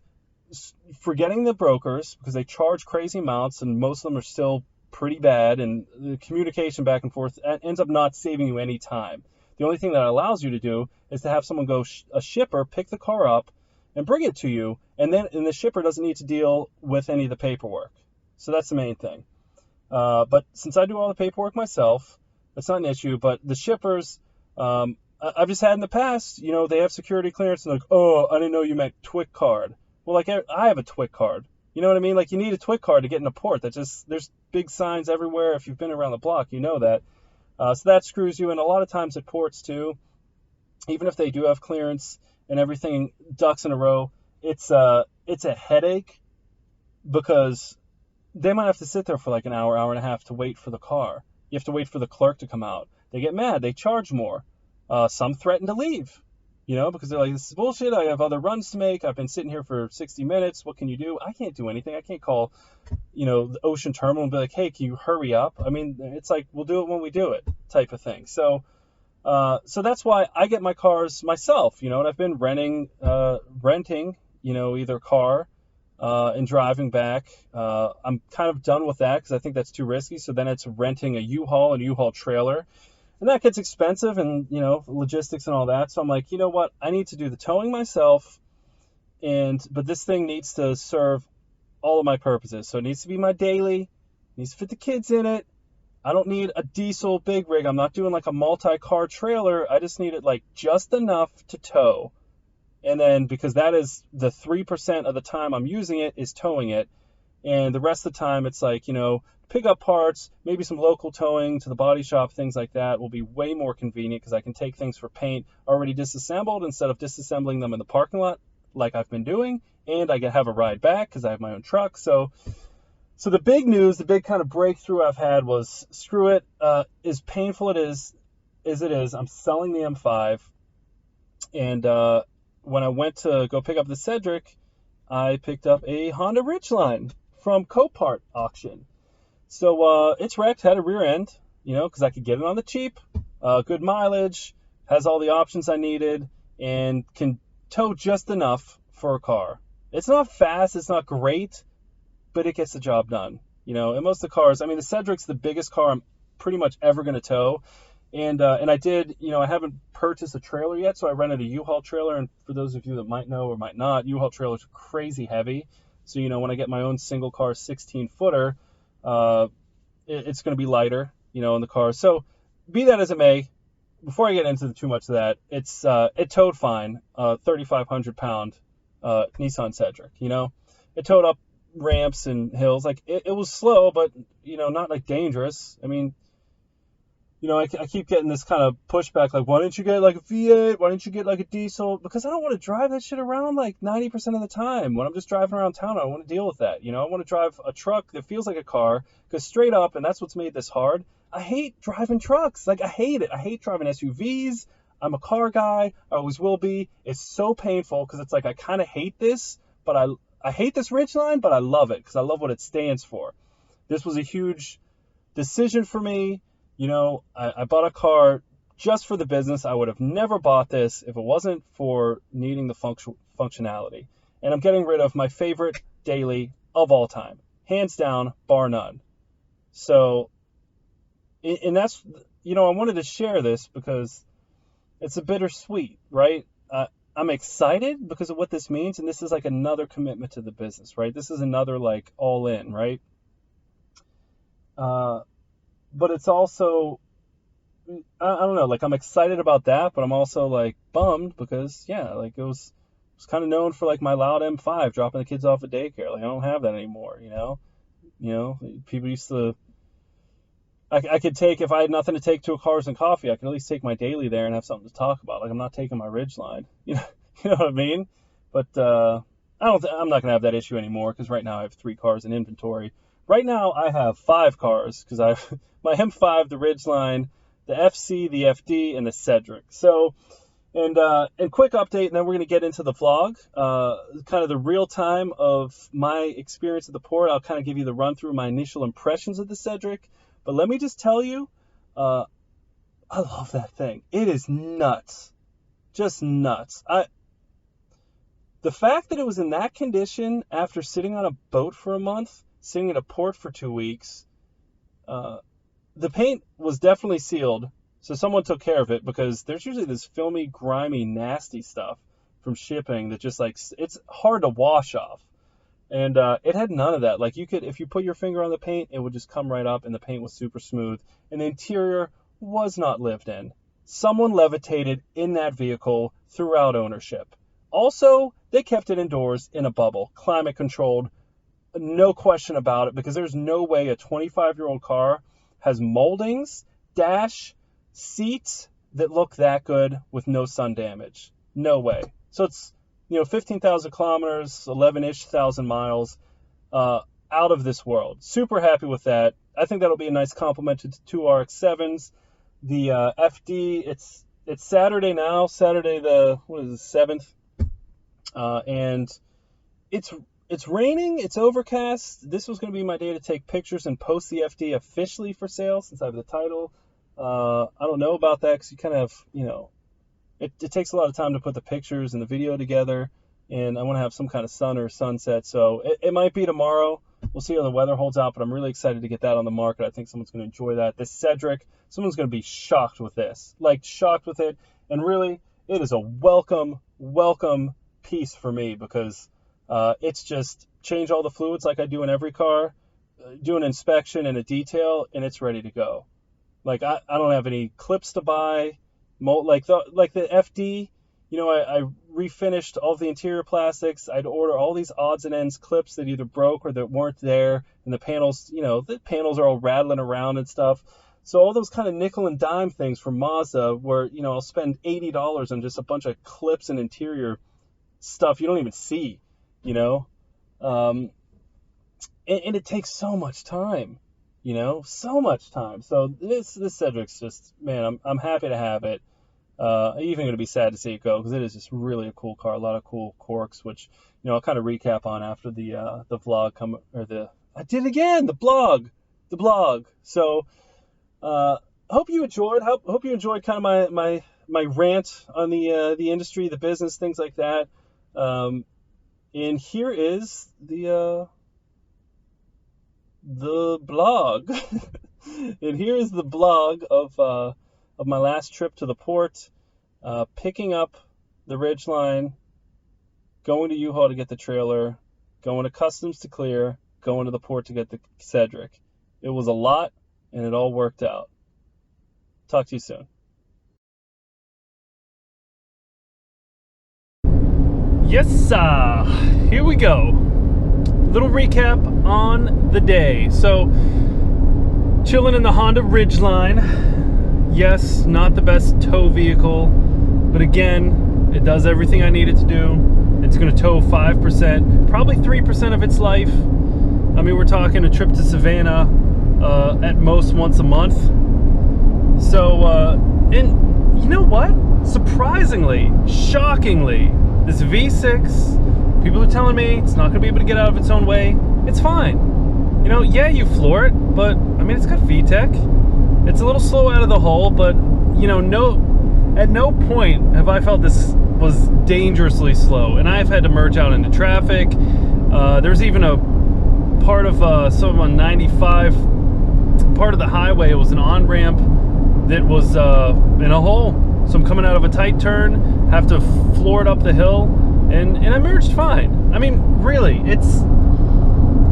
forgetting the brokers, because they charge crazy amounts and most of them are still pretty bad, and the communication back and forth ends up not saving you any time. The only thing that allows you to do is to have someone go, a shipper, pick the car up and bring it to you, and the shipper doesn't need to deal with any of the paperwork. So that's the main thing. But since I do all the paperwork myself, that's not an issue. But the shippers, I've just had in the past, they have security clearance and they're like, oh, I didn't know you meant TWIC card. Well, like, I have a TWIC card. You know what I mean? Like, you need a TWIC card to get in a port. There's big signs everywhere. If you've been around the block, you know that. So that screws you in a lot of times at ports too. Even if they do have clearance and everything ducks in a row, it's a headache, because they might have to sit there for like an hour, hour and a half to wait for the car. You have to wait for the clerk to come out. They get mad. They charge more. Some threaten to leave, because they're like, this is bullshit. I have other runs to make. I've been sitting here for 60 minutes. What can you do? I can't do anything. I can't call, the ocean terminal and be like, hey, can you hurry up? I mean, it's like, we'll do it when we do it type of thing. So So that's why I get my cars myself, and I've been renting, either a car and driving back. I'm kind of done with that because I think that's too risky. So then it's renting a U-Haul and U-Haul trailer. And that gets expensive and, logistics and all that. So I'm like, you know what? I need to do the towing myself. But this thing needs to serve all of my purposes. So it needs to be my daily, it needs to fit the kids in it. I don't need a diesel big rig. I'm not doing like a multi-car trailer. I just need it like just enough to tow. And then because that is the 3% of the time I'm using it is towing it. And the rest of the time it's like, pick up parts, maybe some local towing to the body shop, things like that will be way more convenient because I can take things for paint already disassembled instead of disassembling them in the parking lot like I've been doing. And I can have a ride back because I have my own truck. So the big news, the big kind of breakthrough I've had was, screw it, as painful as it is, I'm selling the M5. And when I went to go pick up the Cedric, I picked up a Honda Ridgeline from Copart auction. So it's wrecked, had a rear end, because I could get it on the cheap, good mileage, has all the options I needed, and can tow just enough for a car. It's not fast, it's not great, but it gets the job done. And most of the cars, the Cedric's the biggest car I'm pretty much ever going to tow. And I did, I haven't purchased a trailer yet, so I rented a U-Haul trailer. And for those of you that might know or might not, U-Haul trailers are crazy heavy. So, when I get my own single car 16-footer, it's going to be lighter, in the car. So be that as it may, before I get into too much of that, it towed fine, 3,500 pound Nissan Cedric, it towed up ramps and hills. Like it was slow, but not like dangerous. I keep getting this kind of pushback, like, why didn't you get like a V8? Why didn't you get like a diesel? Because I don't want to drive that shit around like 90% of the time. When I'm just driving around town, I don't want to deal with that. I want to drive a truck that feels like a car, because straight up, and that's what's made this hard, I hate driving trucks. Like, I hate it. I hate driving SUVs. I'm a car guy. I always will be. It's so painful because it's like I kind of hate this, but I hate this Ridgeline, but I love it because I love what it stands for. This was a huge decision for me. I bought a car just for the business. I would have never bought this if it wasn't for needing the functionality. And I'm getting rid of my favorite daily of all time. Hands down, bar none. So, and that's, I wanted to share this because it's a bittersweet, right? I'm excited because of what this means. And this is like another commitment to the business, right? This is another like all in, right? But it's also, I don't know, like I'm excited about that, but I'm also like bummed because, like it was kind of known for like my loud M5 dropping the kids off at daycare. Like I don't have that anymore, people used to, I could take, if I had nothing to take to a Cars and Coffee, I could at least take my daily there and have something to talk about. Like I'm not taking my Ridgeline, you know what I mean? But I'm not going to have that issue anymore because right now I have 3 cars in inventory. Right now, I have 5 cars because I have my M5, the Ridgeline, the FC, the FD, and the Cedric. So, and quick update, and then we're going to get into the vlog, kind of the real time of my experience at the port. I'll kind of give you the run through my initial impressions of the Cedric. But let me just tell you, I love that thing. It is nuts, just nuts. The fact that it was in that condition after sitting on a boat for a month, sitting in a port for 2 weeks, the paint was definitely sealed, so someone took care of it, because there's usually this filmy, grimy, nasty stuff from shipping that just like, it's hard to wash off. And it had none of that. Like you could, if you put your finger on the paint, it would just come right up, and the paint was super smooth. And the interior was not lived in. Someone levitated in that vehicle throughout ownership. Also, they kept it indoors in a bubble, climate controlled. No question about it, because there's no way a 25-year-old car has moldings, dash, seats that look that good with no sun damage. No way. So it's, 15,000 kilometers, 11-ish thousand miles, out of this world. Super happy with that. I think that'll be a nice compliment to 2 RX-7s. The FD, it's Saturday now, Saturday the 7th, and it's raining, it's overcast. This was going to be my day to take pictures and post the FD officially for sale, since I have the title. I don't know about that because you kind of, it takes a lot of time to put the pictures and the video together, and I want to have some kind of sun or sunset. So it might be tomorrow. We'll see how the weather holds out, but I'm really excited to get that on the market. I think someone's going to enjoy that. This Cedric, someone's going to be shocked with this, like shocked with it. And really, it is a welcome piece for me because it's just change all the fluids like I do in every car, do an inspection and a detail, and it's ready to go. Like I don't have any clips to buy, like the FD. I refinished all the interior plastics. I'd order all these odds and ends clips that either broke or that weren't there, and the panels, the panels are all rattling around and stuff. So all those kind of nickel and dime things from Mazda where, I'll spend $80 on just a bunch of clips and interior stuff you don't even see, and it takes so much time, so much time. So this Cedric's just, man, I'm happy to have it. Even going to be sad to see it go because it is just really a cool car, a lot of cool quirks, which I'll kind of recap on after the vlog I did it again, the blog. So hope you enjoyed. Hope you enjoyed kind of my rant on the industry, the business, things like that. And here is the blog, and here is the blog of my last trip to the port, picking up the Ridgeline, going to U-Haul to get the trailer, going to Customs to clear, going to the port to get the Cedric. It was a lot, and it all worked out. Talk to you soon. Yes, sir. Here we go. Little recap on the day. So, chilling in the Honda Ridgeline. Yes, not the best tow vehicle, but again, it does everything I need it to do. It's going to tow 5%, probably 3% of its life. I mean, we're talking a trip to Savannah at most once a month. So, and you know what? Surprisingly, shockingly, this V6, people are telling me it's not going to be able to get out of its own way. It's fine. Yeah, you floor it, but I mean, it's got VTEC. It's a little slow out of the hole, but at no point have I felt this was dangerously slow, and I've had to merge out into traffic. There's even a part of some on 95, part of the highway. It was an on-ramp that was in a hole, so I'm coming out of a tight turn, have to floor it up the hill, and I merged fine. I mean, really, it's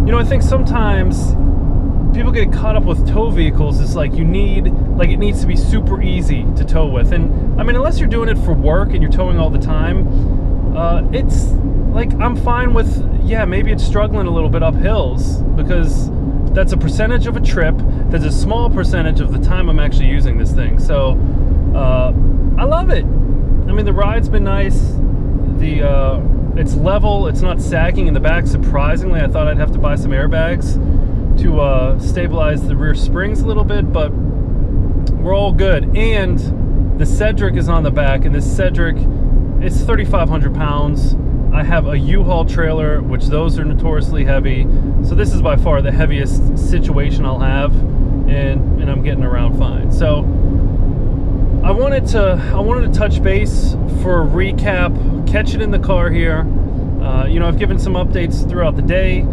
I think sometimes people get caught up with tow vehicles. It's like it needs to be super easy to tow with. And I mean, unless you're doing it for work and you're towing all the time, it's like I'm fine with, maybe it's struggling a little bit up hills because that's a percentage of a trip. That's a small percentage of the time I'm actually using this thing. So I love it. I mean, the ride's been nice. It's level. It's not sagging in the back. Surprisingly, I thought I'd have to buy some airbags to stabilize the rear springs a little bit, but we're all good. And the Cedric is on the back, and this Cedric, it's 3,500 pounds. I have a U-Haul trailer, which those are notoriously heavy, so this is by far the heaviest situation I'll have, and I'm getting around fine. So I wanted to touch base for a recap, catch it in the car here. I've given some updates throughout the day.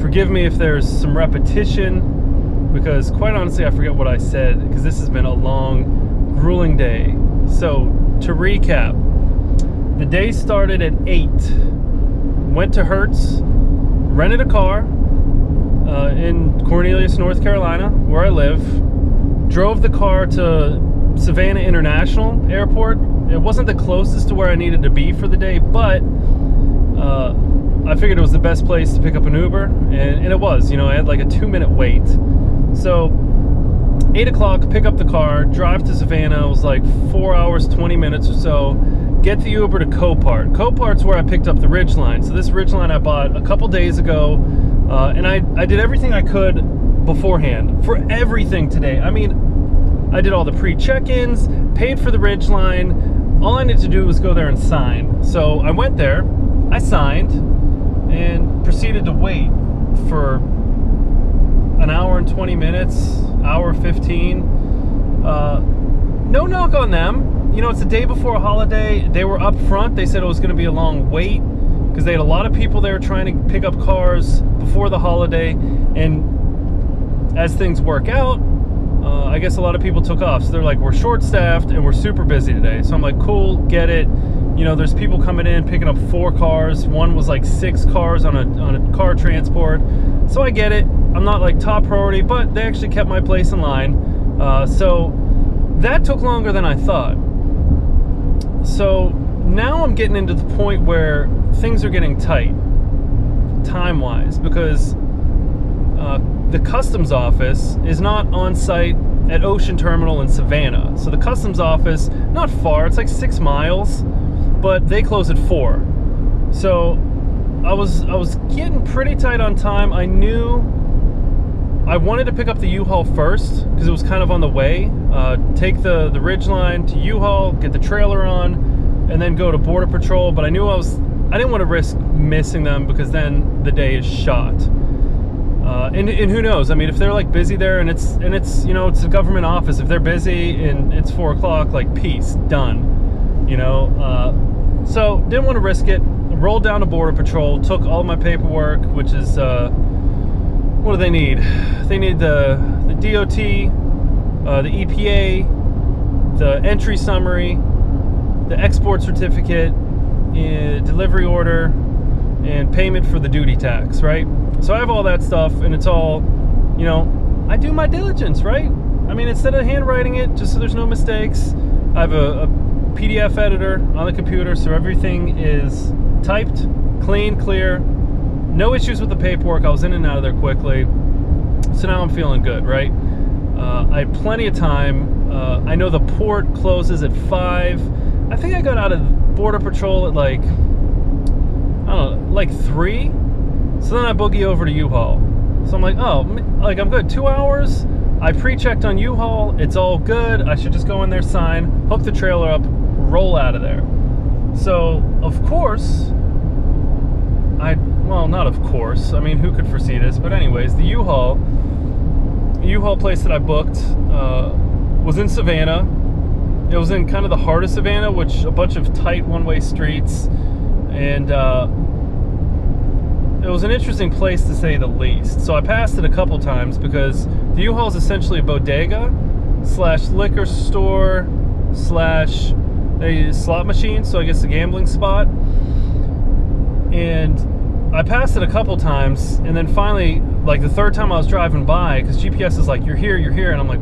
Forgive me if there's some repetition, because quite honestly, I forget what I said, because this has been a long, grueling day. So, to recap, the day started at 8. Went to Hertz, rented a car in Cornelius, North Carolina, where I live. Drove the car to Savannah International Airport. It wasn't the closest to where I needed to be for the day, but I figured it was the best place to pick up an Uber, and it was. I had like a 2-minute wait. So 8 o'clock, pick up the car, drive to Savannah. It was like 4 hours, 20 minutes or so. Get the Uber to Copart. Copart's where I picked up the Ridgeline. So this Ridgeline I bought a couple days ago, and I did everything I could beforehand for everything today. I mean, I did all the pre-check-ins, paid for the Ridgeline. All I needed to do was go there and sign. So I went there, I signed, and proceeded to wait for an hour and 20 minutes, hour 15. No knock on them. You know, it's the day before a holiday. They were up front. They said it was going to be a long wait because they had a lot of people there trying to pick up cars before the holiday. And as things work out, I guess a lot of people took off. So they're like, we're short-staffed and we're super busy today. So I'm like, cool, get it. You know, there's people coming in picking up 4 cars. One was like 6 cars on a car transport. So I get it. I'm not like top priority, but they actually kept my place in line. So that took longer than I thought. So now I'm getting into the point where things are getting tight, time-wise, because the customs office is not on site at Ocean Terminal in Savannah. So the customs office, not far, it's like 6 miles, but they close at 4. So I was getting pretty tight on time. I knew I wanted to pick up the U-Haul first because it was kind of on the way. Take the Ridge line to U-Haul, get the trailer on, and then go to Border Patrol. But I knew I didn't want to risk missing them because then the day is shot. And who knows? I mean, if they're like busy there and it's you know, it's a government office. If they're busy and it's 4 o'clock, like peace, done. You know. So didn't want to risk it. Rolled down to Border Patrol, took all my paperwork, which is what do they need? They need the DOT, the EPA, the entry summary, the export certificate, delivery order, and payment for the duty tax, right? So I have all that stuff, and it's all, you know, I do my diligence, right? I mean, instead of handwriting it, just so there's no mistakes, I have a PDF editor on the computer, so everything is typed, clean, clear, no issues with the paperwork. I was in and out of there quickly, so now I'm feeling good, right? I had plenty of time. I know the port closes at 5. I think I got out of Border Patrol at like, I don't know, like 3. So then I boogie over to U-Haul. So I'm like, oh, like I'm good. 2 hours. I pre-checked on U-Haul. It's all good. I should just go in there, sign, hook the trailer up, roll out of there. So, of course, well, not of course. I mean, who could foresee this? But anyways, the U-Haul place that I booked was in Savannah. It was in kind of the heart of Savannah, which a bunch of tight one-way streets. And it was an interesting place to say the least. So I passed it a couple times because the U-Haul is essentially a bodega / liquor store / a slot machine, so I guess a gambling spot. And I passed it a couple times, and then finally, like the 3rd time I was driving by, because GPS is like, you're here, and I'm like,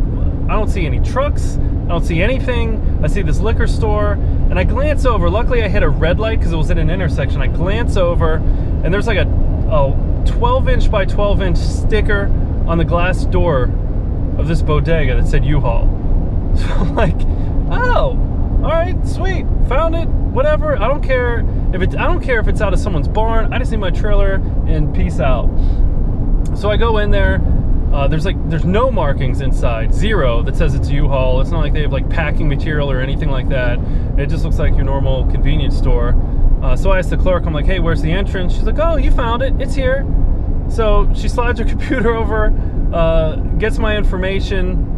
I don't see any trucks, I don't see anything. I see this liquor store, and I glance over. Luckily, I hit a red light because it was at an intersection. I glance over, and there's like a 12-inch by 12-inch sticker on the glass door of this bodega that said U-Haul. So I'm like, oh, all right, sweet, found it, whatever. I don't care if it's out of someone's barn. I just need my trailer and peace out. So I go in there. There's no markings inside, 0 that says it's U-Haul. It's not like they have like packing material or anything like that. It just looks like your normal convenience store. So I asked the clerk, I'm like, hey, where's the entrance? She's like, oh, you found it, it's here. So she slides her computer over, gets my information.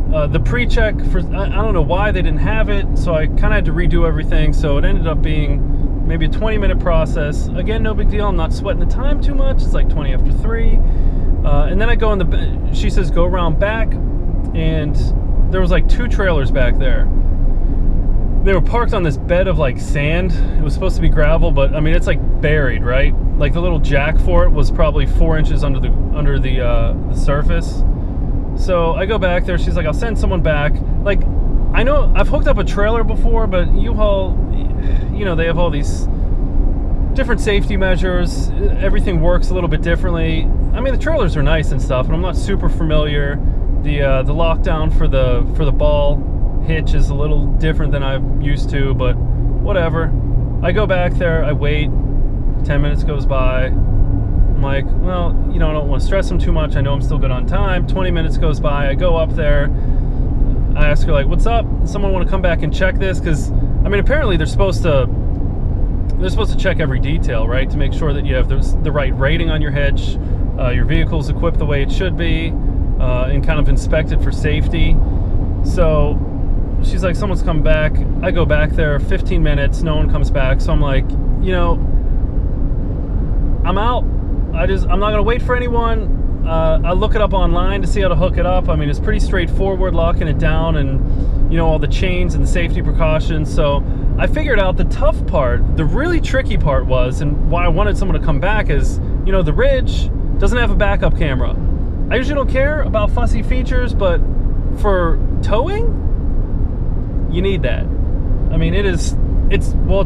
The pre-check, I don't know why they didn't have it, so I kind of had to redo everything. So it ended up being maybe a 20-minute process. Again, no big deal. I'm not sweating the time too much. It's like 20 after 3. And then I go in she says, go around back, and there was like 2 trailers back there. They were parked on this bed of like sand. It was supposed to be gravel, but I mean, it's like buried, right? Like the little jack for it was probably 4 inches under the surface. So I go back there. She's like, I'll send someone back. Like, I know I've hooked up a trailer before, but U-Haul, you know, they have all these different safety measures. Everything works a little bit differently. I mean, the trailers are nice and stuff, and I'm not super familiar. The lockdown for the ball hitch is a little different than I'm used to, but whatever. I go back there. I wait. 10 minutes goes by. I'm like, well, you know, I don't want to stress them too much. I know I'm still good on time. 20 minutes goes by. I go up there. I ask her, like, what's up? Someone want to come back and check this? Because, I mean, apparently they're supposed to check every detail, right? To make sure that you have the right rating on your hitch, your vehicle's equipped the way it should be, and kind of inspect it for safety. So she's like, someone's come back. I go back there, 15 minutes, no one comes back. So I'm like, I'm out. I'm not gonna wait for anyone. I look it up online to see how to hook it up. I mean, it's pretty straightforward, locking it down and, all the chains and the safety precautions. So I figured out the tough part, the really tricky part was, and why I wanted someone to come back is, the Ridge doesn't have a backup camera. I usually don't care about fussy features, but for towing, you need that. I mean, it's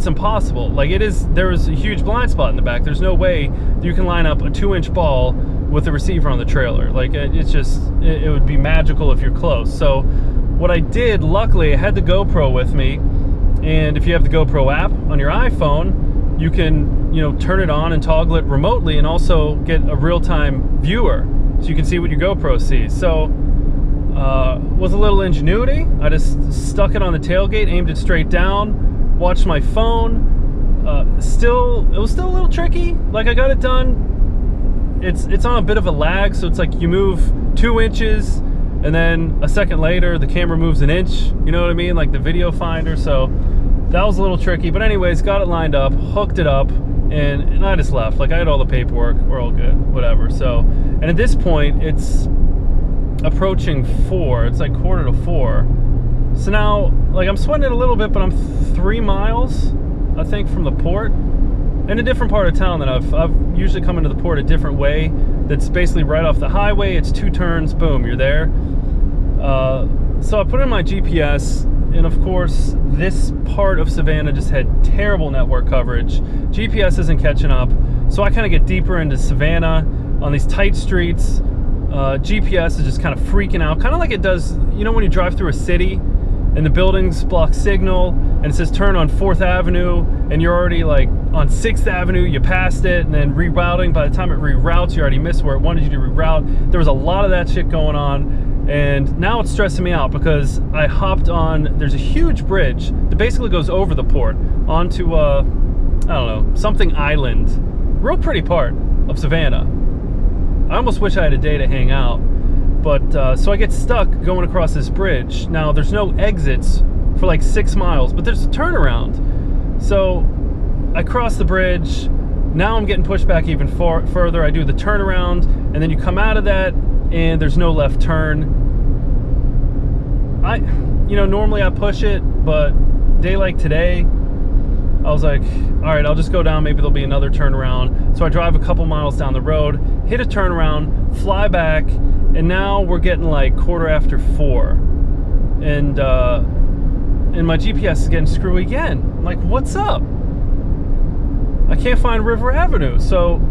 impossible. Like there is a huge blind spot in the back. There's no way you can line up a 2-inch ball with a receiver on the trailer. Like it would be magical if you're close. So what I did, luckily I had the GoPro with me, and if you have the GoPro app on your iPhone, you can, turn it on and toggle it remotely and also get a real-time viewer so you can see what your GoPro sees. So with a little ingenuity, I just stuck it on the tailgate, aimed it straight down, watched my phone. It was still a little tricky. Like, I got it done. It's on a bit of a lag, so it's like you move 2 inches and then a second later the camera moves an inch, you know what I mean, like the video finder. So that was a little tricky, but anyways, got it lined up, hooked it up, and I just left. Like, I had all the paperwork, we're all good, whatever. So, and at this point it's approaching 4, it's like 3:45. So now, like, I'm sweating it a little bit, but I'm 3 miles, I think, from the port, in a different part of town than I've usually come into the port a different way. That's basically right off the highway. It's 2 turns, boom, you're there. So I put in my GPS, and of course, this part of Savannah just had terrible network coverage. GPS isn't catching up, so I kind of get deeper into Savannah on these tight streets. GPS is just kind of freaking out, kind of like it does, when you drive through a city and the buildings block signal and it says turn on 4th Avenue and you're already like on 6th Avenue, you passed it, and then rerouting. By the time it reroutes, you already missed where it wanted you to reroute. There was a lot of that shit going on, and now it's stressing me out because I hopped on, there's a huge bridge that basically goes over the port onto, I don't know, something island. Real pretty part of Savannah. I almost wish I had a day to hang out. But, so I get stuck going across this bridge. Now, there's no exits for like 6 miles, but there's a turnaround. So I cross the bridge. Now I'm getting pushed back even further. I do the turnaround, and then you come out of that, and there's no left turn. Normally I push it, but day like today, I was like, all right, I'll just go down. Maybe there'll be another turnaround. So I drive a couple miles down the road, hit a turnaround, fly back, and now we're getting like 4:15. And my GPS is getting screwy again. I'm like, what's up? I can't find River Avenue. So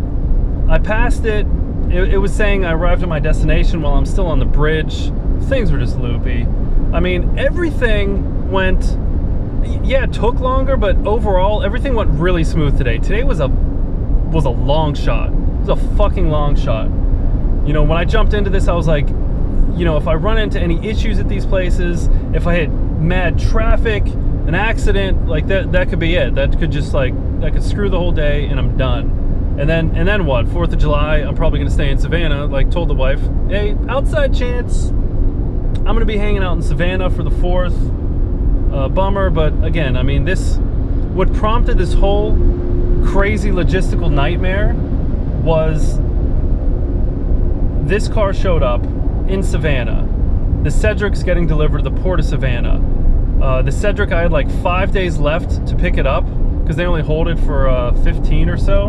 I passed it. It was saying I arrived at my destination while I'm still on the bridge. Things were just loopy. I mean, everything went, yeah, it took longer, but overall, everything went really smooth today. Today was a long shot. It was a fucking long shot. When I jumped into this, I was like, if I run into any issues at these places, if I hit mad traffic, an accident, like that could be it. That could just that could screw the whole day, and I'm done. And then what? 4th of July, I'm probably gonna stay in Savannah. Like, told the wife, hey, outside chance, I'm gonna be hanging out in Savannah for the 4th. Bummer, but again, I mean, what prompted this whole crazy logistical nightmare was this car showed up in Savannah. The Cedric's getting delivered to the port of Savannah. The Cedric, I had like 5 days left to pick it up because they only hold it for 15 or so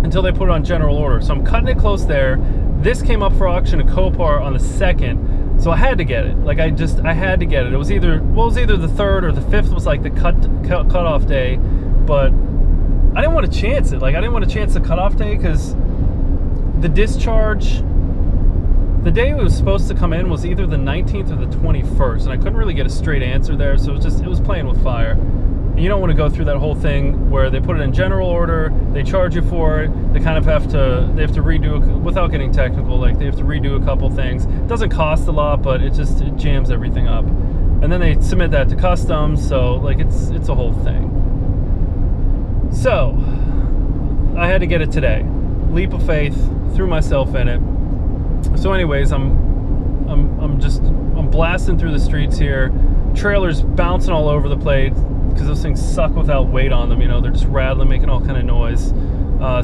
until they put it on general order. So I'm cutting it close there. This came up for auction at Copar on the 2nd, so I had to get it. Like, I had to get it. It was either the 3rd or the 5th was like the cutoff day, but I didn't want to chance it. Like, I didn't want to chance the cutoff day because the discharge, the day it was supposed to come in was either the 19th or the 21st, and I couldn't really get a straight answer there, so it was playing with fire. And you don't want to go through that whole thing where they put it in general order, they charge you for it, they kind of have to redo, without getting technical, like they have to redo a couple things. It doesn't cost a lot, but it jams everything up. And then they submit that to customs, so like it's a whole thing. So I had to get it today. Leap of faith, threw myself in it. So anyways, I'm I'm blasting through the streets here. Trailers bouncing all over the place because those things suck without weight on them. They're just rattling, making all kind of noise.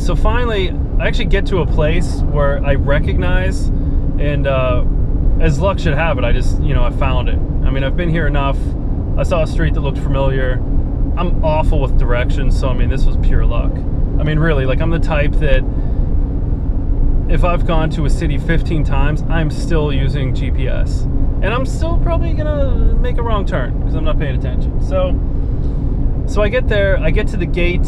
So finally, I actually get to a place where I recognize, and as luck should have it, I found it. I mean, I've been here enough. I saw a street that looked familiar. I'm awful with directions, so this was pure luck. Really, I'm the type that if I've gone to a city 15 times, I'm still using GPS. And I'm still probably gonna make a wrong turn because I'm not paying attention. So I get there, I get to the gate,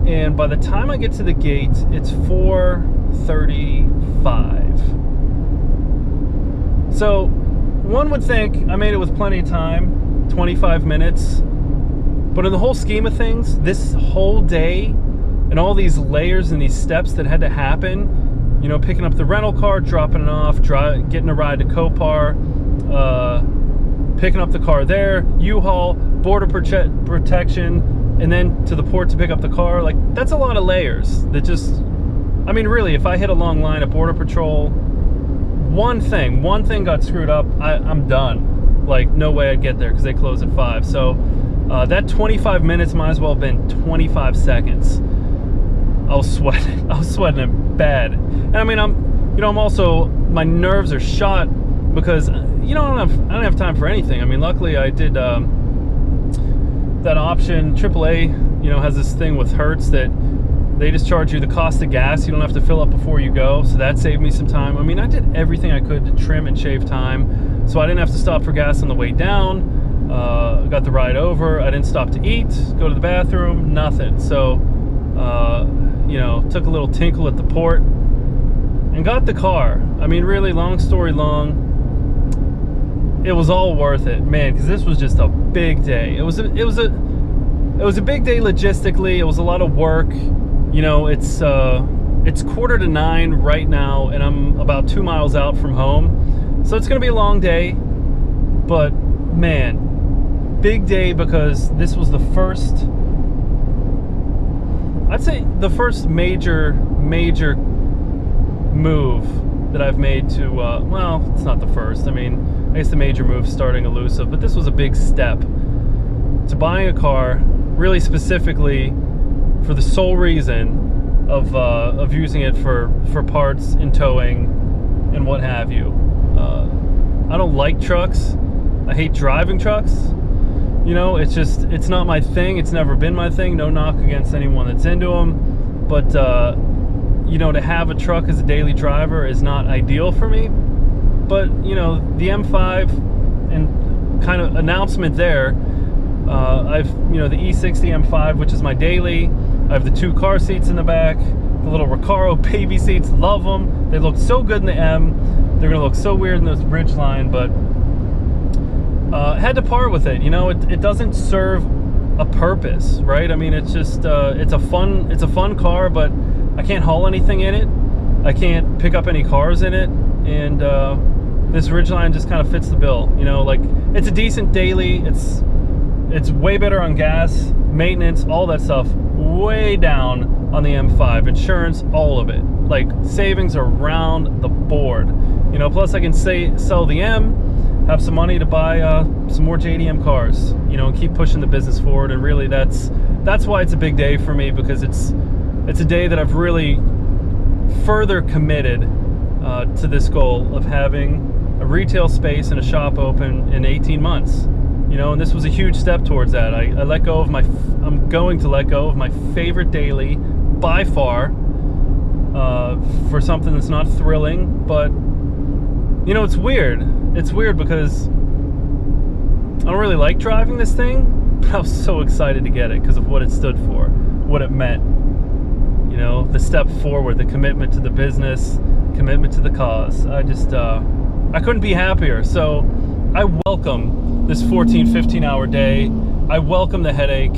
and by the time I get to the gate, it's 4:35. So one would think I made it with plenty of time, 25 minutes. But in the whole scheme of things, this whole day and all these layers and these steps that had to happen, picking up the rental car, dropping it off, getting a ride to Copar, picking up the car there, U-Haul, border protection, and then to the port to pick up the car. That's a lot of layers that really, if I hit a long line at Border Patrol, one thing got screwed up, I'm done. No way I'd get there because they close at 5. So that 25 minutes might as well have been 25 seconds. I was sweating it bad. And I'm also, my nerves are shot because, I don't have time for anything. Luckily I did that option. AAA, has this thing with Hertz that they just charge you the cost of gas. You don't have to fill up before you go. So that saved me some time. I did everything I could to trim and shave time. So I didn't have to stop for gas on the way down. Got the ride over. I didn't stop to eat, go to the bathroom, nothing. So, took a little tinkle at the port and got the car. Really, long story long, it was all worth it, man, because this was just a big day. It was a big day logistically. It was a lot of work. It's 8:45 right now, and I'm about 2 miles out from home. So it's going to be a long day, but man, big day because this was the first, I'd say the first major move that I've made to, well, it's not the first. I guess the major move starting Elusive, but this was a big step to buying a car, really specifically for the sole reason of using it for parts and towing and what have you. I don't like trucks. I hate driving trucks. It's not my thing. It's never been my thing. No knock against anyone that's into them. But, to have a truck as a daily driver is not ideal for me. But, the M5 and kind of announcement there, I've, the E60 M5, which is my daily. I have the 2 car seats in the back, the little Recaro baby seats, love them. They look so good in the M. They're going to look so weird in this Ridgeline, but had to part with it. It doesn't serve a purpose, right? It's just, it's a fun car, but I can't haul anything in it. I can't pick up any cars in it. And this Ridgeline just kind of fits the bill. It's a decent daily. It's way better on gas, maintenance, all that stuff, way down on the M5. Insurance, all of it. Savings around the board. Plus I can sell the M, have some money to buy some more JDM cars, and keep pushing the business forward. And really that's why it's a big day for me, because it's a day that I've really further committed to this goal of having a retail space and a shop open in 18 months. And this was a huge step towards that. I'm going to let go of my favorite daily by far for something that's not thrilling, but it's weird. It's weird because I don't really like driving this thing, but I was so excited to get it because of what it stood for, what it meant. The step forward, the commitment to the business, commitment to the cause. I couldn't be happier. So I welcome this 14, 15-hour day. I welcome the headache.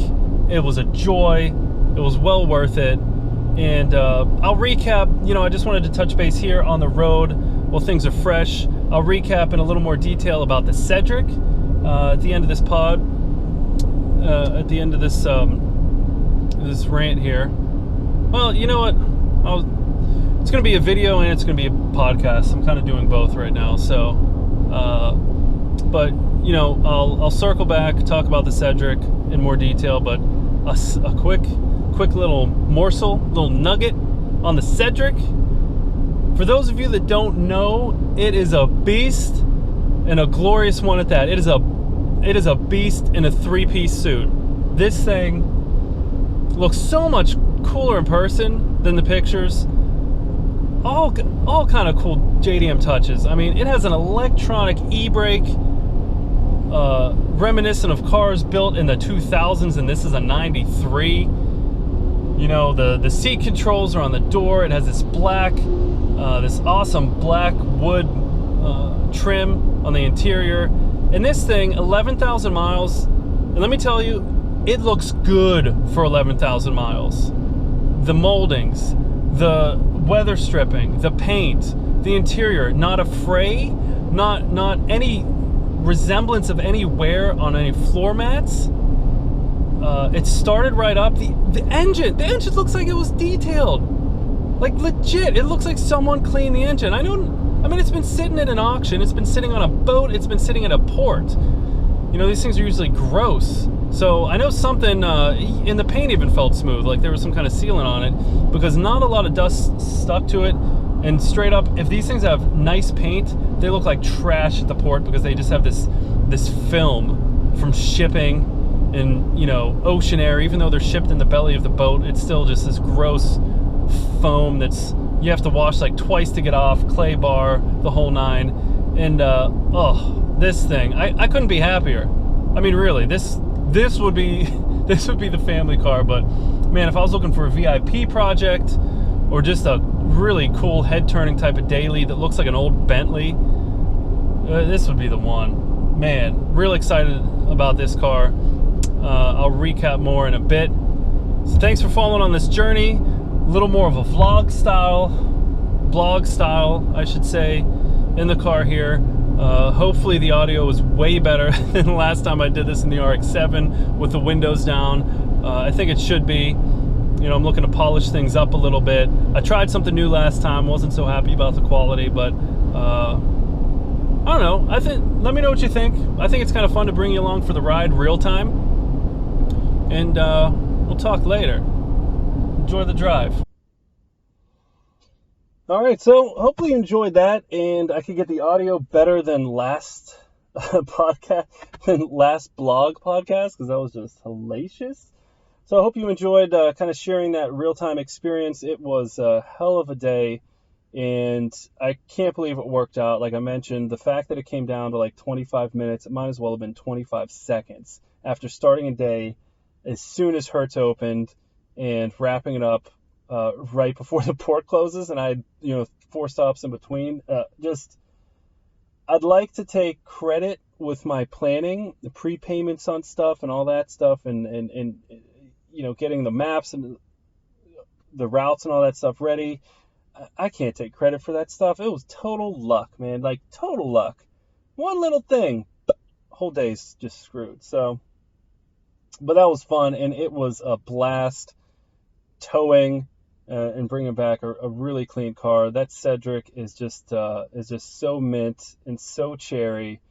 It was a joy. It was well worth it. And I'll recap. I just wanted to touch base here on the road while things are fresh. I'll recap in a little more detail about the Cedric at the end of this pod, at the end of this this rant here. Well, you know what? It's going to be a video and it's going to be a podcast. I'm kind of doing both right now. So But I'll circle back, talk about the Cedric in more detail. But a quick little morsel, little nugget on the Cedric. For those of you that don't know, it is a beast, and a glorious one at that. It is a beast in a 3-piece suit. This thing looks so much cooler in person than the pictures. All kind of cool JDM touches. I mean, it has an electronic e-brake, reminiscent of cars built in the 2000s, and this is a 93. The seat controls are on the door. It has this awesome black wood trim on the interior. And this thing, 11,000 miles, and let me tell you, it looks good for 11,000 miles. The moldings, the weather stripping, the paint, the interior, not a fray, not any resemblance of any wear on any floor mats. It started right up. The engine looks like it was detailed. Like legit, it looks like someone cleaned the engine. I mean, it's been sitting at an auction, it's been sitting on a boat, it's been sitting at a port. These things are usually gross. So I know something in the paint even felt smooth, like there was some kind of sealant on it, because not a lot of dust stuck to it. And straight up, if these things have nice paint, they look like trash at the port because they just have this film from shipping and ocean air. Even though they're shipped in the belly of the boat, it's still just this gross foam you have to wash like twice to get off, clay bar, the whole nine. And this thing, I couldn't be happier. I mean, really, this would be the family car. But man, if I was looking for a VIP project or just a really cool head turning type of daily that looks like an old Bentley, this would be the one. Man, real excited about this car. I'll recap more in a bit. So thanks for following on this journey. A little more of a blog style, I should say, in the car here. Hopefully the audio is way better than the last time I did this in the RX-7 with the windows down. I think it should be. I'm looking to polish things up a little bit. I tried something new last time, wasn't so happy about the quality, but I don't know. Let me know what you think. I think it's kind of fun to bring you along for the ride real time. And we'll talk later. Enjoy the drive. All right, so hopefully you enjoyed that, and I could get the audio better than last blog podcast, because that was just hellacious. So I hope you enjoyed kind of sharing that real-time experience. It was a hell of a day, and I can't believe it worked out. Like I mentioned, the fact that it came down to like 25 minutes, it might as well have been 25 seconds after starting a day as soon as Hertz opened and wrapping it up right before the port closes, and I had 4 stops in between. I'd like to take credit with my planning, the prepayments on stuff and all that stuff, and getting the maps and the routes and all that stuff ready. I can't take credit for that stuff. It was total luck, man, like total luck. One little thing, whole day's just screwed. So, but that was fun, and it was a blast towing and bringing back a really clean car. That Cedric is just so mint and so cherry.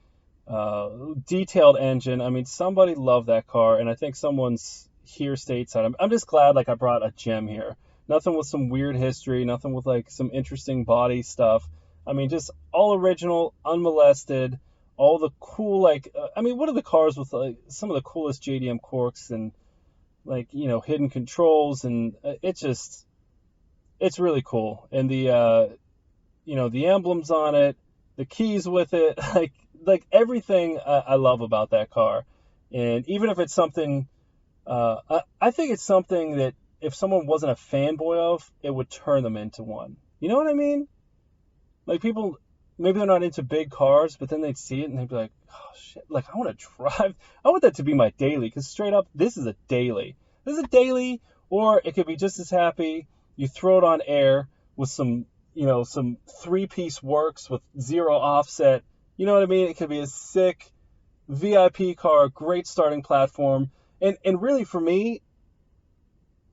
Detailed engine. I mean, somebody loved that car, and I think someone's here stateside. I'm just glad I brought a gem here. Nothing with some weird history, nothing with like some interesting body stuff. I mean, just all original, unmolested, all the cool what are the cars with like some of the coolest JDM quirks and hidden controls, and it's really cool. And the emblems on it, the keys with it, like everything I love about that car. And even if it's something, I think it's something that if someone wasn't a fanboy of, it would turn them into one. You know what I mean? Like people, maybe they're not into big cars, but then they'd see it and they'd be like, oh shit, like I want to drive. I want that to be my daily, because straight up, this is a daily. This is a daily, or it could be just as happy. You throw it on air with some 3-piece works with 0 offset. You know what I mean? It could be a sick VIP car, great starting platform. And really for me,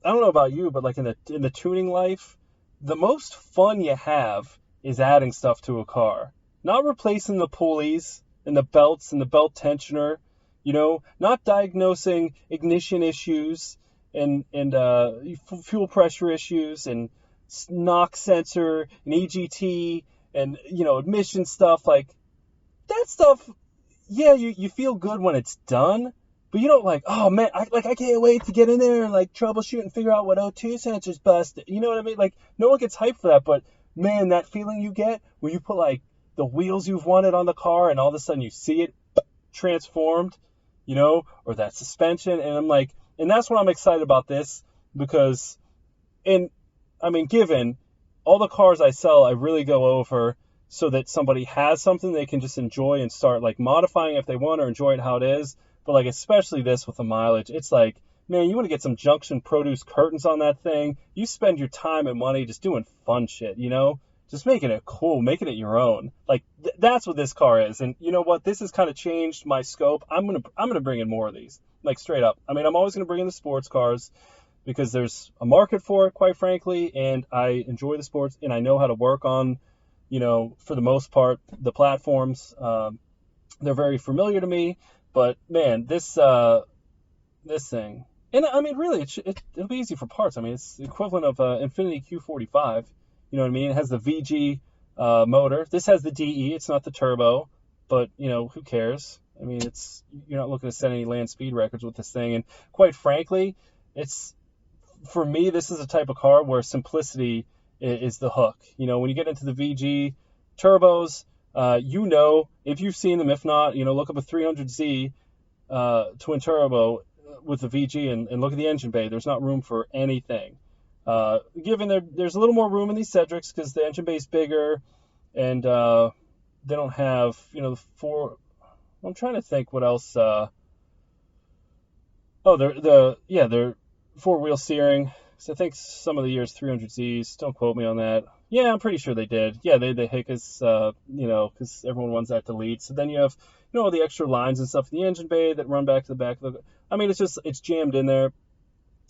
I don't know about you, but like in the tuning life, the most fun you have is adding stuff to a car. not replacing the pulleys and the belts and the belt tensioner, not diagnosing ignition issues and fuel pressure issues and knock sensor and EGT and, emission stuff. Like, that stuff, yeah, you feel good when it's done, but you don't oh man, I can't wait to get in there and troubleshoot and figure out what O2 sensor's busted. You know what I mean? No one gets hyped for that, but man, that feeling you get when you put the wheels you've wanted on the car and all of a sudden you see it transformed, or that suspension, and I'm and that's what I'm excited about this, because given all the cars I sell, I really go over so that somebody has something they can just enjoy and start modifying if they want, or enjoy it how it is. But especially this with the mileage, it's man, you want to get some junction produce curtains on that thing. You spend your time and money just doing fun shit, just making it cool, making it your own. That's what this car is. And you know what? This has kind of changed my scope. I'm gonna bring in more of these, straight up. I'm always gonna bring in the sports cars, because there's a market for it, quite frankly, and I enjoy the sports, and I know how to work on, for the most part, the platforms. They're very familiar to me. But man, this thing, and really, it'll be easy for parts. It's the equivalent of Infiniti Q45. You know what I mean? It has the VG motor. This has the DE. It's not the turbo, but who cares? You're not looking to set any land speed records with this thing. And quite frankly, for me, this is a type of car where simplicity is the hook. When you get into the VG turbos, if you've seen them, if not, look up a 300Z twin turbo with the VG and look at the engine bay. There's not room for anything. Given there's a little more room in these Cedrics because the engine bay is bigger, and they don't have, the four. I'm trying to think what else. They're four-wheel steering. So I think some of the years 300Zs. Don't quote me on that. Yeah, I'm pretty sure they did. Yeah, they hit because everyone wants that to lead. So then you have, all the extra lines and stuff in the engine bay that run back to the back of the. It's jammed in there.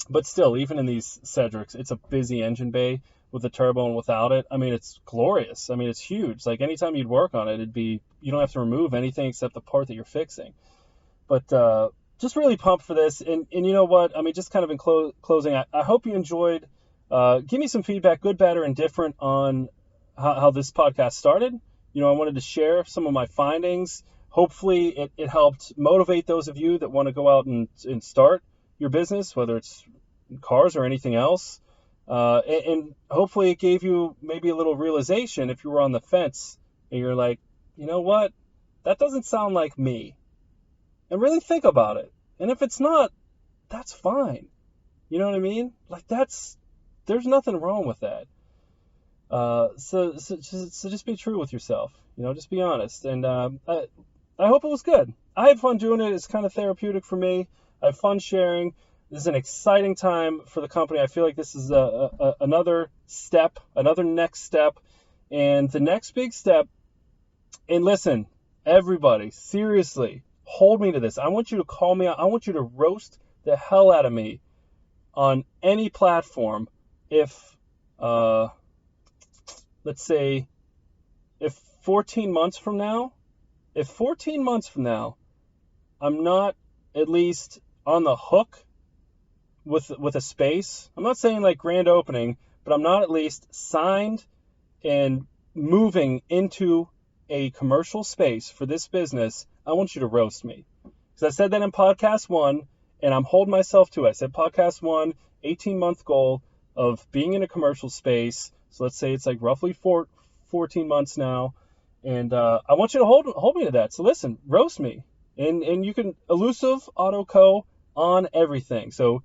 But still, even in these Cedrics, it's a busy engine bay with the turbo and without it. It's glorious. It's huge. Anytime you'd work on it, you don't have to remove anything except the part that you're fixing. But just really pumped for this. And you know what? Just kind of in closing, I hope you enjoyed. Give me some feedback, good, bad, or indifferent, on how this podcast started. I wanted to share some of my findings. Hopefully it helped motivate those of you that want to go out and start your business, whether it's cars or anything else. And hopefully it gave you maybe a little realization if you were on the fence and you're like, you know what? That doesn't sound like me. And really think about it. And if it's not, that's fine. You know what I mean? There's nothing wrong with that. So just be true with yourself. Just be honest. And I hope it was good. I had fun doing it. It's kind of therapeutic for me. I have fun sharing. This is an exciting time for the company. I feel like this is another step, another next step. And the next big step, and listen, everybody, seriously, hold me to this. I want you to call me out. I want you to roast the hell out of me on any platform if, let's say, if 14 months from now, I'm not at least on the hook with a space. I'm not saying grand opening, but I'm not at least signed and moving into a commercial space for this business. I want you to roast me. Because I said that in podcast 1, and I'm holding myself to it. I said podcast 1, 18-month goal of being in a commercial space. So let's say it's roughly 14 months now. And I want you to hold me to that. So listen, roast me. And you can Elusive Auto Co. on everything. So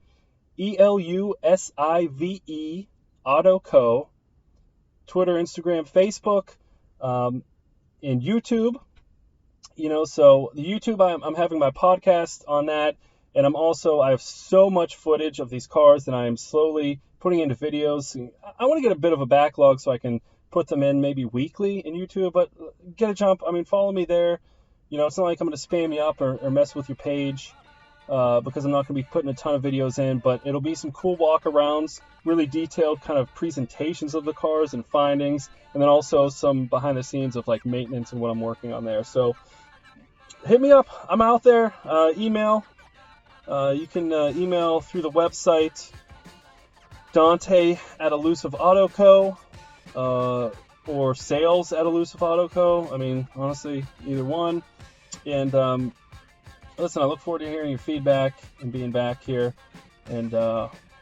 ELUSIVE Auto Co. Twitter, Instagram, Facebook, and YouTube. So the YouTube, I'm having my podcast on that. And I have so much footage of these cars that I am slowly putting into videos. I want to get a bit of a backlog so I can put them in maybe weekly in YouTube, but get a jump. Follow me there. It's not like I'm going to spam you up or mess with your page. because I'm not going to be putting a ton of videos in, but it'll be some cool walk-arounds, really detailed kind of presentations of the cars and findings, and then also some behind the scenes of like maintenance and what I'm working on there. So hit me up. I'm out there. Email. You can email through the website, Dante at Elusive Auto Co. Or sales at Elusive Auto Co. I mean, honestly, either one. And listen, I look forward to hearing your feedback and being back here. And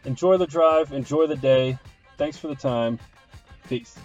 enjoy the drive, enjoy the day. Thanks for the time. Peace.